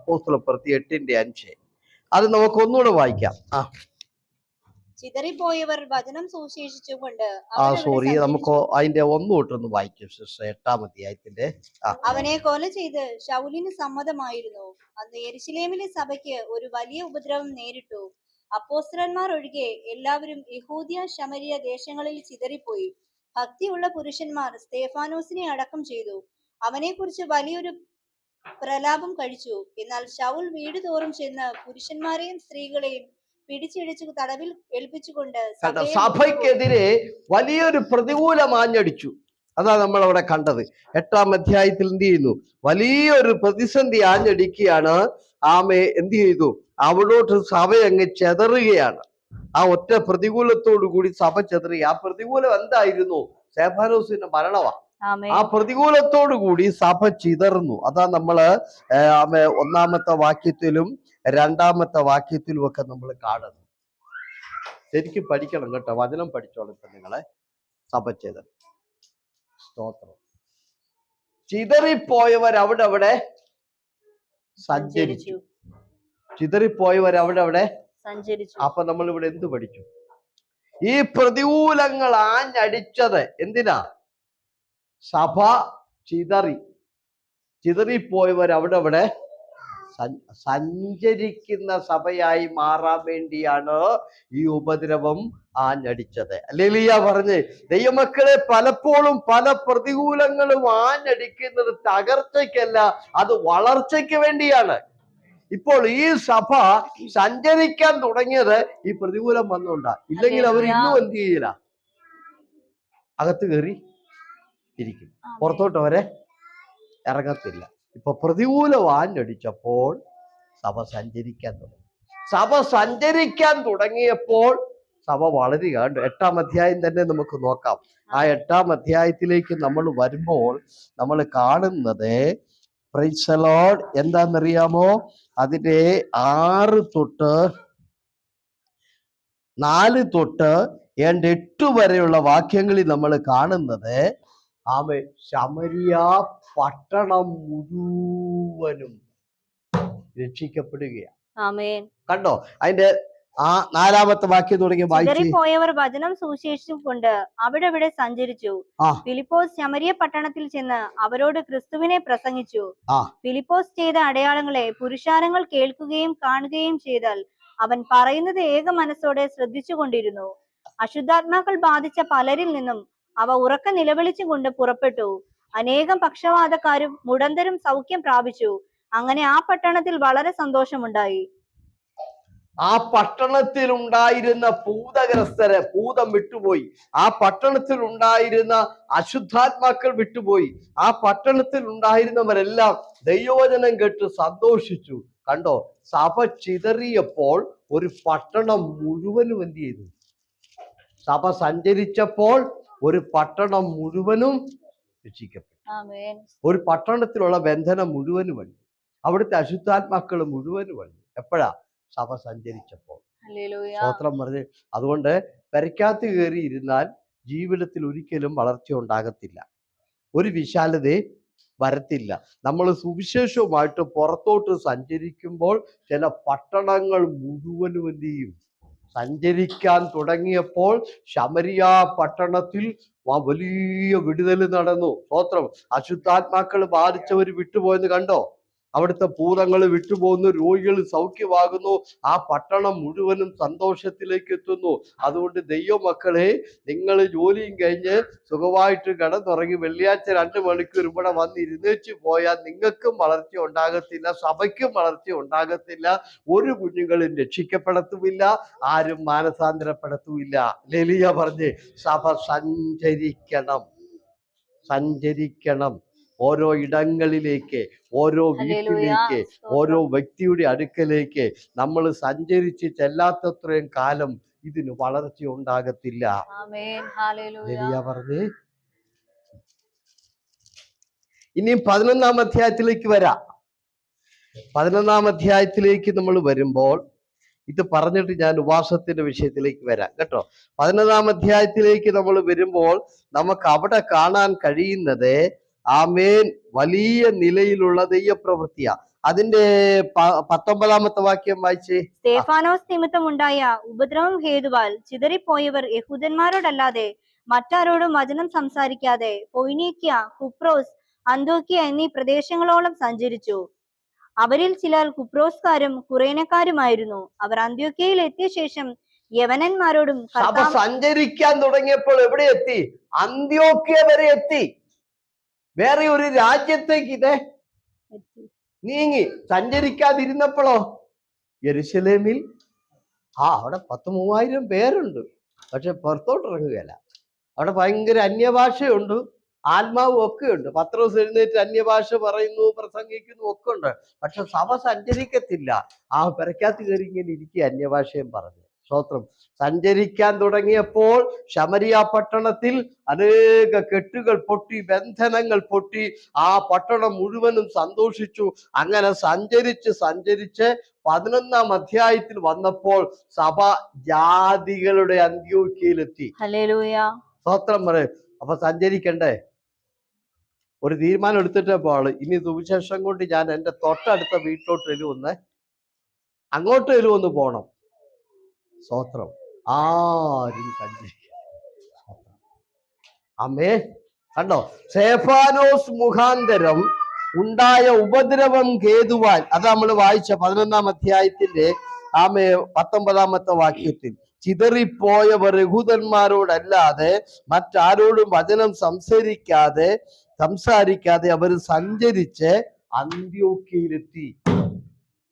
അപ്പോസ്തലപ്രവൃത്തി 8:5. അത് നമുക്ക് ഒന്നുകൂടെ വായിക്കാം. ചിതറിപ്പോയവർ വചനം സുവിശേഷിച്ചുകൊണ്ട് സോറി, നമുക്ക് അതിന്റെ ഒന്നുകൂട്ടൊന്ന് വായിക്കും സിസ്റ്റർ. 8-ാം അധ്യായത്തിന്റെ അവനെ കൊല ചെയ്ത് ശൗലിന് സമ്മതമായിരുന്നു. അന്ന് യെരുശലേമിലെ സഭയ്ക്ക് ഒരു വലിയ ഉപദ്രവം നേരിട്ടു. അപ്പോസ്തലന്മാർ ഒഴികെ എല്ലാവരും യഹൂദ്യ ശമരിയ ദേശങ്ങളിൽ ചിതറിപ്പോയി. ഭക്തിയുള്ള പുരുഷന്മാർ സ്തേഫാനോസിനെ അടക്കം ചെയ്തു. അവനെ കുറിച്ച് വലിയൊരു പ്രലാപം കഴിച്ചു. എന്നാൽ ശൗൽ വീട് തോറും ചെന്ന് പുരുഷന്മാരെയും സ്ത്രീകളെയും പിടിച്ചിടിച്ചു തടവിൽ ഏൽപ്പിച്ചുകൊണ്ട് സഭയ്ക്കെതിരെ വലിയൊരു പ്രതികൂലം ആഞ്ഞടിച്ചു. അതാ നമ്മൾ അവിടെ കണ്ടത്. 8-ാം അധ്യായത്തിൽ എന്ത് ചെയ്യുന്നു? വലിയൊരു പ്രതിസന്ധി ആഞ്ഞടിക്കുകയാണ്. എന്ത് ചെയ്തു? അവിടോട്ട് സഭ അങ്ങ് ചെതറുകയാണ്. ആ ഒറ്റ പ്രതികൂലത്തോടു കൂടി സഭ ചെതറി. ആ പ്രതികൂലം എന്തായിരുന്നു? സ്തേഫാനോസിന്റെ മരണമാണ്. ആ പ്രതികൂലത്തോടു കൂടി സഭ ചിതർന്നു. അതാ നമ്മള് 1-ാമത്തെ വാക്യത്തിലും 2-ാമത്തെ വാക്യത്തിലും ഒക്കെ നമ്മൾ കാണുന്നു. ശരിക്കും പഠിക്കണം കേട്ടോ, വചനം പഠിച്ചോളൂ ഇപ്പൊ നിങ്ങളെ. സഭ ചിതറി. സ്തോത്രം. ചിതറിപ്പോയവർ അവിടെ സഞ്ചരിച്ചു. ചിതറിപ്പോയവർ അവിടെ സഞ്ചരിച്ചു. അപ്പൊ നമ്മൾ ഇവിടെ എന്ത് പഠിച്ചു? ഈ പ്രതികൂലങ്ങൾ ആഞ്ഞടിച്ചത് എന്തിനാ? സഭ ചിതറിപ്പോയവർ അവിടെ സഞ്ചരിക്കുന്ന സഭയായി മാറാൻ വേണ്ടിയാണ് ഈ ഉപദ്രവം ആഞ്ഞടിച്ചത്. ഹല്ലേലൂയ പറഞ്ഞ്. ദൈവമക്കളെ, പലപ്പോഴും പല പ്രതികൂലങ്ങളും ആഞ്ഞടിക്കുന്നത് തകർച്ചയ്ക്കല്ല, അത് വളർച്ചയ്ക്ക് വേണ്ടിയാണ്. ഇപ്പോൾ ഈ സഭ സഞ്ചരിക്കാൻ തുടങ്ങിയത് ഈ പ്രതികൂലം വന്നുകൊണ്ടാ. ഇല്ലെങ്കിൽ അവർ ഇന്നും എന്ത് ചെയ്യില്ല? അകത്ത് കയറി ഇരിക്കും, പുറത്തോട്ട് അവരെ ഇറങ്ങത്തില്ല. ഇപ്പൊ പ്രതികൂലം ആഞ്ഞടിച്ചപ്പോൾ സഭ സഞ്ചരിക്കാൻ തുടങ്ങി. സഭ സഞ്ചരിക്കാൻ തുടങ്ങിയപ്പോൾ സഭ വളരുകയാണ്. 8-ാം അധ്യായം തന്നെ നമുക്ക് നോക്കാം. ആ 8-ാം അധ്യായത്തിലേക്ക് നമ്മൾ വരുമ്പോൾ നമ്മൾ കാണുന്നത് പ്രൈസ് ദി ലോർഡ് എന്താണെന്നറിയാമോ? അതിന്റെ 6 തൊട്ട് 4 തൊട്ട് 8 വരെയുള്ള വാക്യങ്ങളിൽ നമ്മൾ കാണുന്നത് ശമരിയ പട്ടണം മുഴുവനും രക്ഷിക്കപ്പെടുകയാണ്. കണ്ടോ? അതിന്റെ 4-ാമത്തെ വാക്യം തുടങ്ങി പോയവർ വചനം സുവിശേഷിച്ചുകൊണ്ട് അവിടെ സഞ്ചരിച്ചു. ഫിലിപ്പോസ് ശമരിയ പട്ടണത്തിൽ ചെന്ന് അവരോട് ക്രിസ്തുവിനെ പ്രസംഗിച്ചു. ഫിലിപ്പോസ് ചെയ്ത അടയാളങ്ങളെ പുരുഷാരങ്ങൾ കേൾക്കുകയും കാണുകയും ചെയ്താൽ അവൻ പറയുന്നത് ഏക മനസ്സോടെ ശ്രദ്ധിച്ചുകൊണ്ടിരുന്നു. അശുദ്ധാത്മാക്കൾ ബാധിച്ച പലരിൽ നിന്നും അവ ഉറക്ക നിലവിളിച്ചുകൊണ്ട് പുറപ്പെട്ടു. അനേകം പക്ഷവാതക്കാരും മുടന്തരും സൗഖ്യം പ്രാപിച്ചു. അങ്ങനെ ആ പട്ടണത്തിൽ വളരെ സന്തോഷമുണ്ടായി. ആ പട്ടണത്തിൽ ഉണ്ടായിരുന്ന ഭൂതഗ്രസ്തര് ഭൂതം വിട്ടുപോയി. ആ പട്ടണത്തിൽ ഉണ്ടായിരുന്ന അശുദ്ധാത്മാക്കൾ വിട്ടുപോയി. ആ പട്ടണത്തിൽ ഉണ്ടായിരുന്നവരെല്ലാം ദൈവവചനം കേട്ട് സന്തോഷിച്ചു. കണ്ടോ? സഭ ചിതറിയപ്പോൾ ഒരു പട്ടണം മുഴുവനും എന്ത് ചെയ്തു? സഭ സഞ്ചരിച്ചപ്പോൾ ഒരു പട്ടണം മുഴുവനും രക്ഷിക്കപ്പെട്ടു. ഒരു പട്ടണത്തിലുള്ള ബന്ധനം മുഴുവനും വഴി, അവിടുത്തെ അശുദ്ധാത്മാക്കൾ മുഴുവനും വഴി. എപ്പോഴാ? സഭ സഞ്ചരിച്ചപ്പോൾ. സ്തോത്രം പറഞ്ഞ്. അതുകൊണ്ട് പെരയ്ക്കകത്ത് കയറി ഇരുന്നാൽ ജീവിതത്തിൽ ഒരിക്കലും വളർച്ച ഉണ്ടാകത്തില്ല, ഒരു വിശാലത വരത്തില്ല. നമ്മൾ സുവിശേഷവുമായിട്ട് പുറത്തോട്ട് സഞ്ചരിക്കുമ്പോൾ ചില പട്ടണങ്ങൾ മുഴുവനും എന്ത് ചെയ്യും? സഞ്ചരിക്കാൻ തുടങ്ങിയപ്പോൾ ശമരിയ പട്ടണത്തിൽ വലിയ വിടുതൽ നടന്നു. സ്തോത്രം. അശുദ്ധാത്മാക്കൾ ബാധിച്ചവർ വിട്ടുപോയെന്ന് കണ്ടോ? അവിടുത്തെ ഭൂതങ്ങൾ വിട്ടുപോകുന്നു, രോഗികൾ സൗഖ്യമാകുന്നു, ആ പട്ടണം മുഴുവനും സന്തോഷത്തിലേക്ക് എത്തുന്നു. അതുകൊണ്ട് ദൈവമക്കളെ, നിങ്ങൾ ജോലിയും കഴിഞ്ഞ് സുഖമായിട്ട് കിടന്നുറങ്ങി വെള്ളിയാഴ്ച 2 മണിക്കൂർ ഇവിടെ വന്ന് ഇരുന്നേച്ച് പോയാൽ നിങ്ങൾക്കും വളർച്ച ഉണ്ടാകത്തില്ല, സഭയ്ക്കും വളർച്ച ഉണ്ടാകത്തില്ല, ഒരു കുഞ്ഞുങ്ങളും രക്ഷിക്കപ്പെടത്തുമില്ല, ആരും മാനസാന്തരപ്പെടത്തുമില്ല. ലേലിയ പറഞ്ഞ് സഭ സഞ്ചരിക്കണം. ഓരോ ഇടങ്ങളിലേക്ക്, ഓരോ വീട്ടിലേക്ക്, ഓരോ വ്യക്തിയുടെ അടുക്കലേക്ക് നമ്മൾ സഞ്ചരിച്ച് ചെല്ലാത്തത്രയും കാലം ഇതിന് വളർച്ച ഉണ്ടാകത്തില്ല. പറഞ്ഞ് ഇനിയും 11-ാം അധ്യായത്തിലേക്ക് വരാം. 11-ാം അധ്യായത്തിലേക്ക് നമ്മൾ വരുമ്പോൾ ഇത് പറഞ്ഞിട്ട് ഞാൻ ഉപവാസത്തിന്റെ വിഷയത്തിലേക്ക് വരാം കേട്ടോ. 11-ാം അധ്യായത്തിലേക്ക് നമ്മൾ വരുമ്പോൾ നമുക്ക് അവിടെ കാണാൻ കഴിയുന്നത് വലിയ നിലയിലുള്ള ദൈവപ്രവൃത്തിയാ. അതിന്റെ 19-ാമത്തെ വാക്യം വായിച്ചേ. സ്തേഫാനോസ് നിമിത്തമുണ്ടായ ഉപദ്രവം ഹേതുവാൽ ചിതറിപ്പോയവർ യഹൂദന്മാരോടല്ലാതെ മറ്റാരോടും വചനം സംസാരിക്കാതെ ഫൊയ്നീക്യ, കുപ്രോസ്, അന്തോക്യ എന്നീ പ്രദേശങ്ങളോളം സഞ്ചരിച്ചു. അവരിൽ ചിലർ കുപ്രോസ്കാരും കുറേനക്കാരുമായിരുന്നു. അവർ അന്ത്യോക്യയിൽ എത്തിയ ശേഷം യവനന്മാരോടും സഭ സഞ്ചരിക്കാൻ തുടങ്ങിയപ്പോൾ എവിടെ എത്തി? അന്ത്യോക്യ വരെ എത്തി. വേറെ ഒരു രാജ്യത്തേക്ക് ഇതേ നീങ്ങി. സഞ്ചരിക്കാതിരുന്നപ്പോഴോ യെരുശലേമിൽ അവിടെ 10,000-3000 പേരുണ്ട്. പക്ഷെ പുറത്തോട്ട് ഇറങ്ങുകയല്ല. അവിടെ ഭയങ്കര അന്യഭാഷയുണ്ട്, ആത്മാവും ഒക്കെ ഉണ്ട്. പത്രോസ് എഴുന്നേറ്റ് അന്യഭാഷ പറയുന്നു, പ്രസംഗിക്കുന്നു, ഒക്കെ ഉണ്ട്. പക്ഷെ സഭ സഞ്ചരിക്കത്തില്ല. ആ പെരക്കകത്ത് കയറി ഇങ്ങനെ ഇരിക്കുക, അന്യഭാഷയും പറഞ്ഞു. സ്തോത്രം. സഞ്ചരിക്കാൻ തുടങ്ങിയപ്പോൾ ശമരിയ പട്ടണത്തിൽ അനേക കെട്ടുകൾ പൊട്ടി, ബന്ധനങ്ങൾ പൊട്ടി. ആ പട്ടണം മുഴുവനും സന്തോഷിച്ചു. അങ്ങനെ സഞ്ചരിച്ച് 11-ാം അധ്യായത്തിൽ വന്നപ്പോൾ സഭ ജാതികളുടെ അന്ത്യോക്യയിലെത്തി. സ്തോത്രം പറയും. അപ്പൊ സഞ്ചരിക്കണ്ടേ? ഒരു തീരുമാനം എടുത്തിട്ടേ പോള്. ഇനി സുവിശേഷം കൊണ്ട് ഞാൻ എൻ്റെ തൊട്ടടുത്ത വീട്ടിലോട്ട് എലുവന്ന്, അങ്ങോട്ട് എലുവന്ന് പോണം. സ്തോത്രം. ആരും സഞ്ചരിക്കുക. അമ്മേ കണ്ടോ, സ്തേഫാനോസ് മുഖാന്തരം ഉണ്ടായ ഉപദ്രവം ഹേതുവാൻ, അത് നമ്മൾ വായിച്ച 11-ാം അധ്യായത്തിന്റെ 19-ാമത്തെ വാക്യത്തിൽ, ചിതറിപ്പോയവർ യഹൂദന്മാരോടല്ലാതെ മറ്റാരോടും വചനം സംസാരിക്കാതെ അവർ സഞ്ചരിച്ച് അന്ത്യോക്യയിലെത്തി.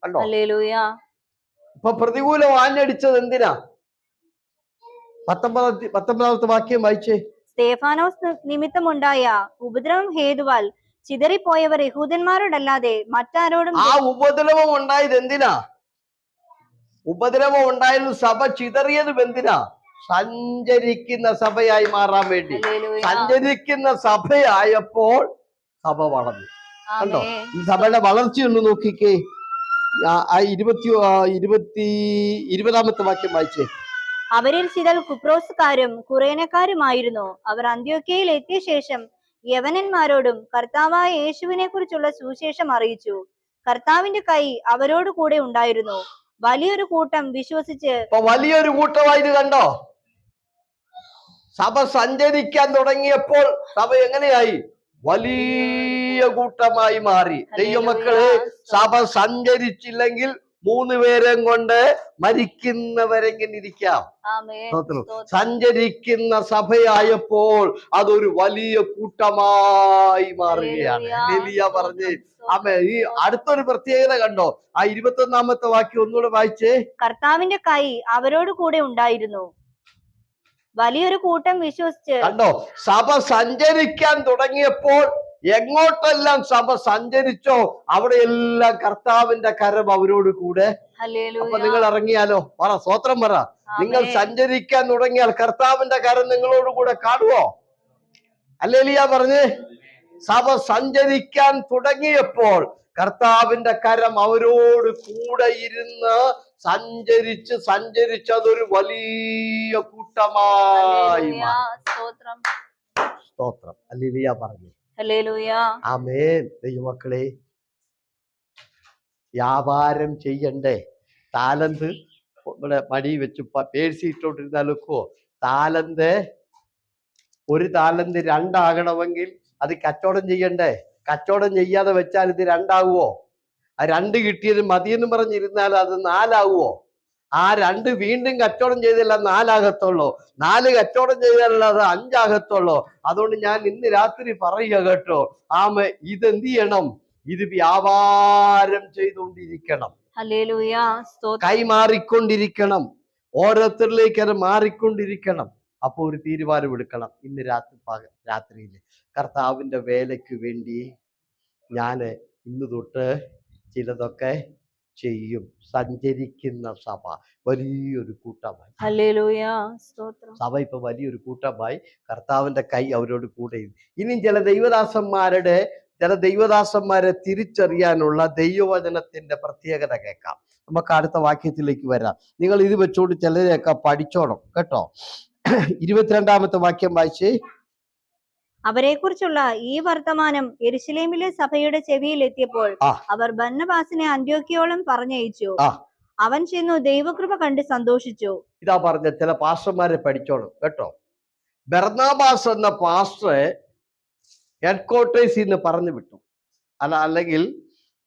കണ്ടോ? ഇപ്പൊ പ്രതികൂലം ആഞ്ഞടിച്ചത് എന്തിനാ? 19-ാമത്തെ വാക്യം വായിച്ചേ. സ്തേഫാനോസ് നിമിത്തമുണ്ടായ ഉപദ്രവം ഹേതുവാൽ ചിതറിപ്പോയവർ യഹൂദന്മാരോടല്ലാതെ മറ്റാരോടും. ആ ഉപദ്രവം ഉണ്ടായത് എന്തിനാ? ഉപദ്രവം ഉണ്ടായാലും സഭ ചിതറിയതും എന്തിനാ? സഞ്ചരിക്കുന്ന സഭയായി മാറാൻ വേണ്ടി. സഞ്ചരിക്കുന്ന സഭയായപ്പോൾ സഭ വളർന്നു. കണ്ടോ? ഈ സഭയുടെ വളർച്ചയൊന്ന് നോക്കിക്കേ. 20-ാമത്തെ വാക്യം വായിച്ചേ. അവരിൽ ചിലർ കുപ്രോസ്കാരും കുറേനക്കാരുമായിരുന്നു. അവർ അന്ത്യോക്യയിൽ എത്തിയ ശേഷം യവനന്മാരോടും കർത്താവായ യേശുവിനെ കുറിച്ചുള്ള സുവിശേഷം അറിയിച്ചു. കർത്താവിന്റെ കൈ അവരോട് കൂടെ ഉണ്ടായിരുന്നു. വലിയൊരു കൂട്ടം വിശ്വസിച്ച്. വലിയൊരു കൂട്ടമായത് കണ്ടോ? സഭ സഞ്ചരിക്കാൻ തുടങ്ങിയപ്പോൾ സഭ എങ്ങനെയായി? വലിയ കൂട്ടമായി മാറി. ദൈവമക്കളെ, സഭ സഞ്ചരിച്ചില്ലെങ്കിൽ 3 പേരെയും കൊണ്ട് മരിക്കുന്നവരെങ്ങനെ ഇരിക്കാം. സഞ്ചരിക്കുന്ന സഭയായപ്പോൾ അതൊരു വലിയ കൂട്ടമായി മാറുകയാണ്. ലിലിയ പറഞ്ഞ് അമ്മ ഈ അടുത്തൊരു പ്രത്യേകത കണ്ടോ? ആ 21-ാമത്തെ വാക്യം ഒന്നുകൂടെ വായിച്ചേ. കർത്താവിന്റെ കൈ അവരോട് കൂടെ ഉണ്ടായിരുന്നു. വലിയൊരു കൂട്ടം വിശ്വസിച്ച്. കണ്ടോ? സഭ സഞ്ചരിക്കാൻ തുടങ്ങിയപ്പോൾ എങ്ങോട്ടെല്ലാം സഭ സഞ്ചരിച്ചോ അവിടെയെല്ലാം കർത്താവിന്റെ കരം അവരോട് കൂടെ. അപ്പൊ നിങ്ങൾ ഇറങ്ങിയാലോ? പറ, സ്തോത്രം പറ. നിങ്ങൾ സഞ്ചരിക്കാൻ തുടങ്ങിയാൽ കർത്താവിന്റെ കരം നിങ്ങളോട് കൂടെ കാണുവോ? ഹല്ലേലൂയ പറഞ്ഞ്. സഭ സഞ്ചരിക്കാൻ തുടങ്ങിയപ്പോൾ കർത്താവിന്റെ കരം അവരോട് കൂടെ ഇരുന്ന് സഞ്ചരിച്ച് അതൊരു വലിയ കൂട്ടമായി. സ്തോത്രം. ഹല്ലേലൂയ പറഞ്ഞു. ആമേൻ. ദൈവമക്കളെ, വ്യാപാരം ചെയ്യണ്ടേ? താലന്ത് ഇവിടെ മടി വെച്ച് പേഴ്സിട്ടോണ്ടിരുന്നാൽ വെക്കുവോ? ഒരു താലന്ത് 2 ആകണമെങ്കിൽ അത് കച്ചവടം ചെയ്യണ്ടേ? കച്ചവടം ചെയ്യാതെ വെച്ചാൽ ഇത് 2 ആകുവോ? ആ 2 കിട്ടിയത് മതിയെന്ന് പറഞ്ഞിരുന്നാൽ അത് 4 ആകുവോ? ആ 2 വീണ്ടും കച്ചവടം ചെയ്തല്ല 4 ആകത്തുള്ളൂ. 4 കച്ചവടം ചെയ്താലല്ല അത് 5 ആകത്തുള്ളൂ. അതുകൊണ്ട് ഞാൻ ഇന്ന് രാത്രി പറയുക കേട്ടോ, ഇതെന്ത് ചെയ്യണം? ഇത് വ്യാപാരം ചെയ്തുകൊണ്ടിരിക്കണം. കൈമാറിക്കൊണ്ടിരിക്കണം. ഓരോരുത്തരിലേക്ക് അത് മാറിക്കൊണ്ടിരിക്കണം. അപ്പൊ ഒരു തീരുമാനം എടുക്കണം. ഇന്ന് രാത്രിയിൽ കർത്താവിന്റെ വേലയ്ക്ക് വേണ്ടി ഞാൻ ഇന്ന് തൊട്ട് ചിലതൊക്കെ ചെയ്യും. സഞ്ചരിക്കുന്ന സഭ വലിയൊരു കൂട്ടമായി. സഭ ഇപ്പൊ വലിയൊരു കൂട്ടമായി. കർത്താവിന്റെ കൈ അവരോട് കൂടെ. ഇനിയും ചില ദൈവദാസന്മാരെ തിരിച്ചറിയാനുള്ള ദൈവവചനത്തിന്റെ പ്രത്യേകത കേൾക്കാം. നമുക്ക് അടുത്ത വാക്യത്തിലേക്ക് വരാം. നിങ്ങൾ ഇത് വെച്ചോണ്ട് ചിലരെയൊക്കെ പഠിച്ചോണം കേട്ടോ. 22-ാമത്തെ വാക്യം വായിച്ചേ. അവരെക്കുറിച്ചുള്ള ഈ വർത്തമാനം യെരുശലേമിലെ സഭയുടെ ചെവിയിൽ എത്തിയപ്പോൾ ആ അവർ ബർന്നബാസിനെ അന്ത്യോക്യയോളം പറഞ്ഞയച്ചു. ആ അവൻ ചെന്നു ദൈവകൃപ കണ്ട് സന്തോഷിച്ചു. ഇതാ പറഞ്ഞ ചില പാസ്റ്റർമാരെ പഠിച്ചോണം കേട്ടോ. ബർന്നബാസ് എന്ന പാസ്റ്ററെ ഹെഡ്ക്വാർട്ടേഴ്സിൽ നിന്ന് പറഞ്ഞു വിട്ടു, അല്ലെങ്കിൽ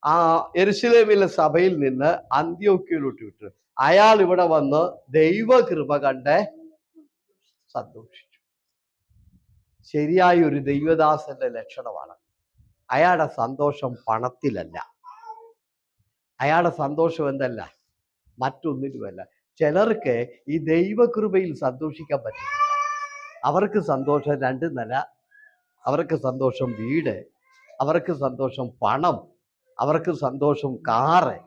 ആ യെരുശലേമിലെ സഭയിൽ നിന്ന് അന്ത്യോക്യയിലോട്ട് വിട്ടു. അയാൾ ഇവിടെ വന്ന് ദൈവകൃപ കണ്ട് സന്തോഷിച്ചു. ശരിയായ ഒരു ദൈവദാസന്റെ ലക്ഷണമാണ്. അയാളുടെ സന്തോഷം പണത്തിലല്ല, അയാളുടെ സന്തോഷം എന്തല്ല, മറ്റൊന്നിലുമല്ല. ചിലർക്ക് ഈ ദൈവകൃപയിൽ സന്തോഷിക്കാൻ പറ്റില്ല. അവർക്ക് സന്തോഷം രണ്ട് നില, അവർക്ക് സന്തോഷം വീട്, അവർക്ക് സന്തോഷം പണം, അവർക്ക് സന്തോഷം കാറ്,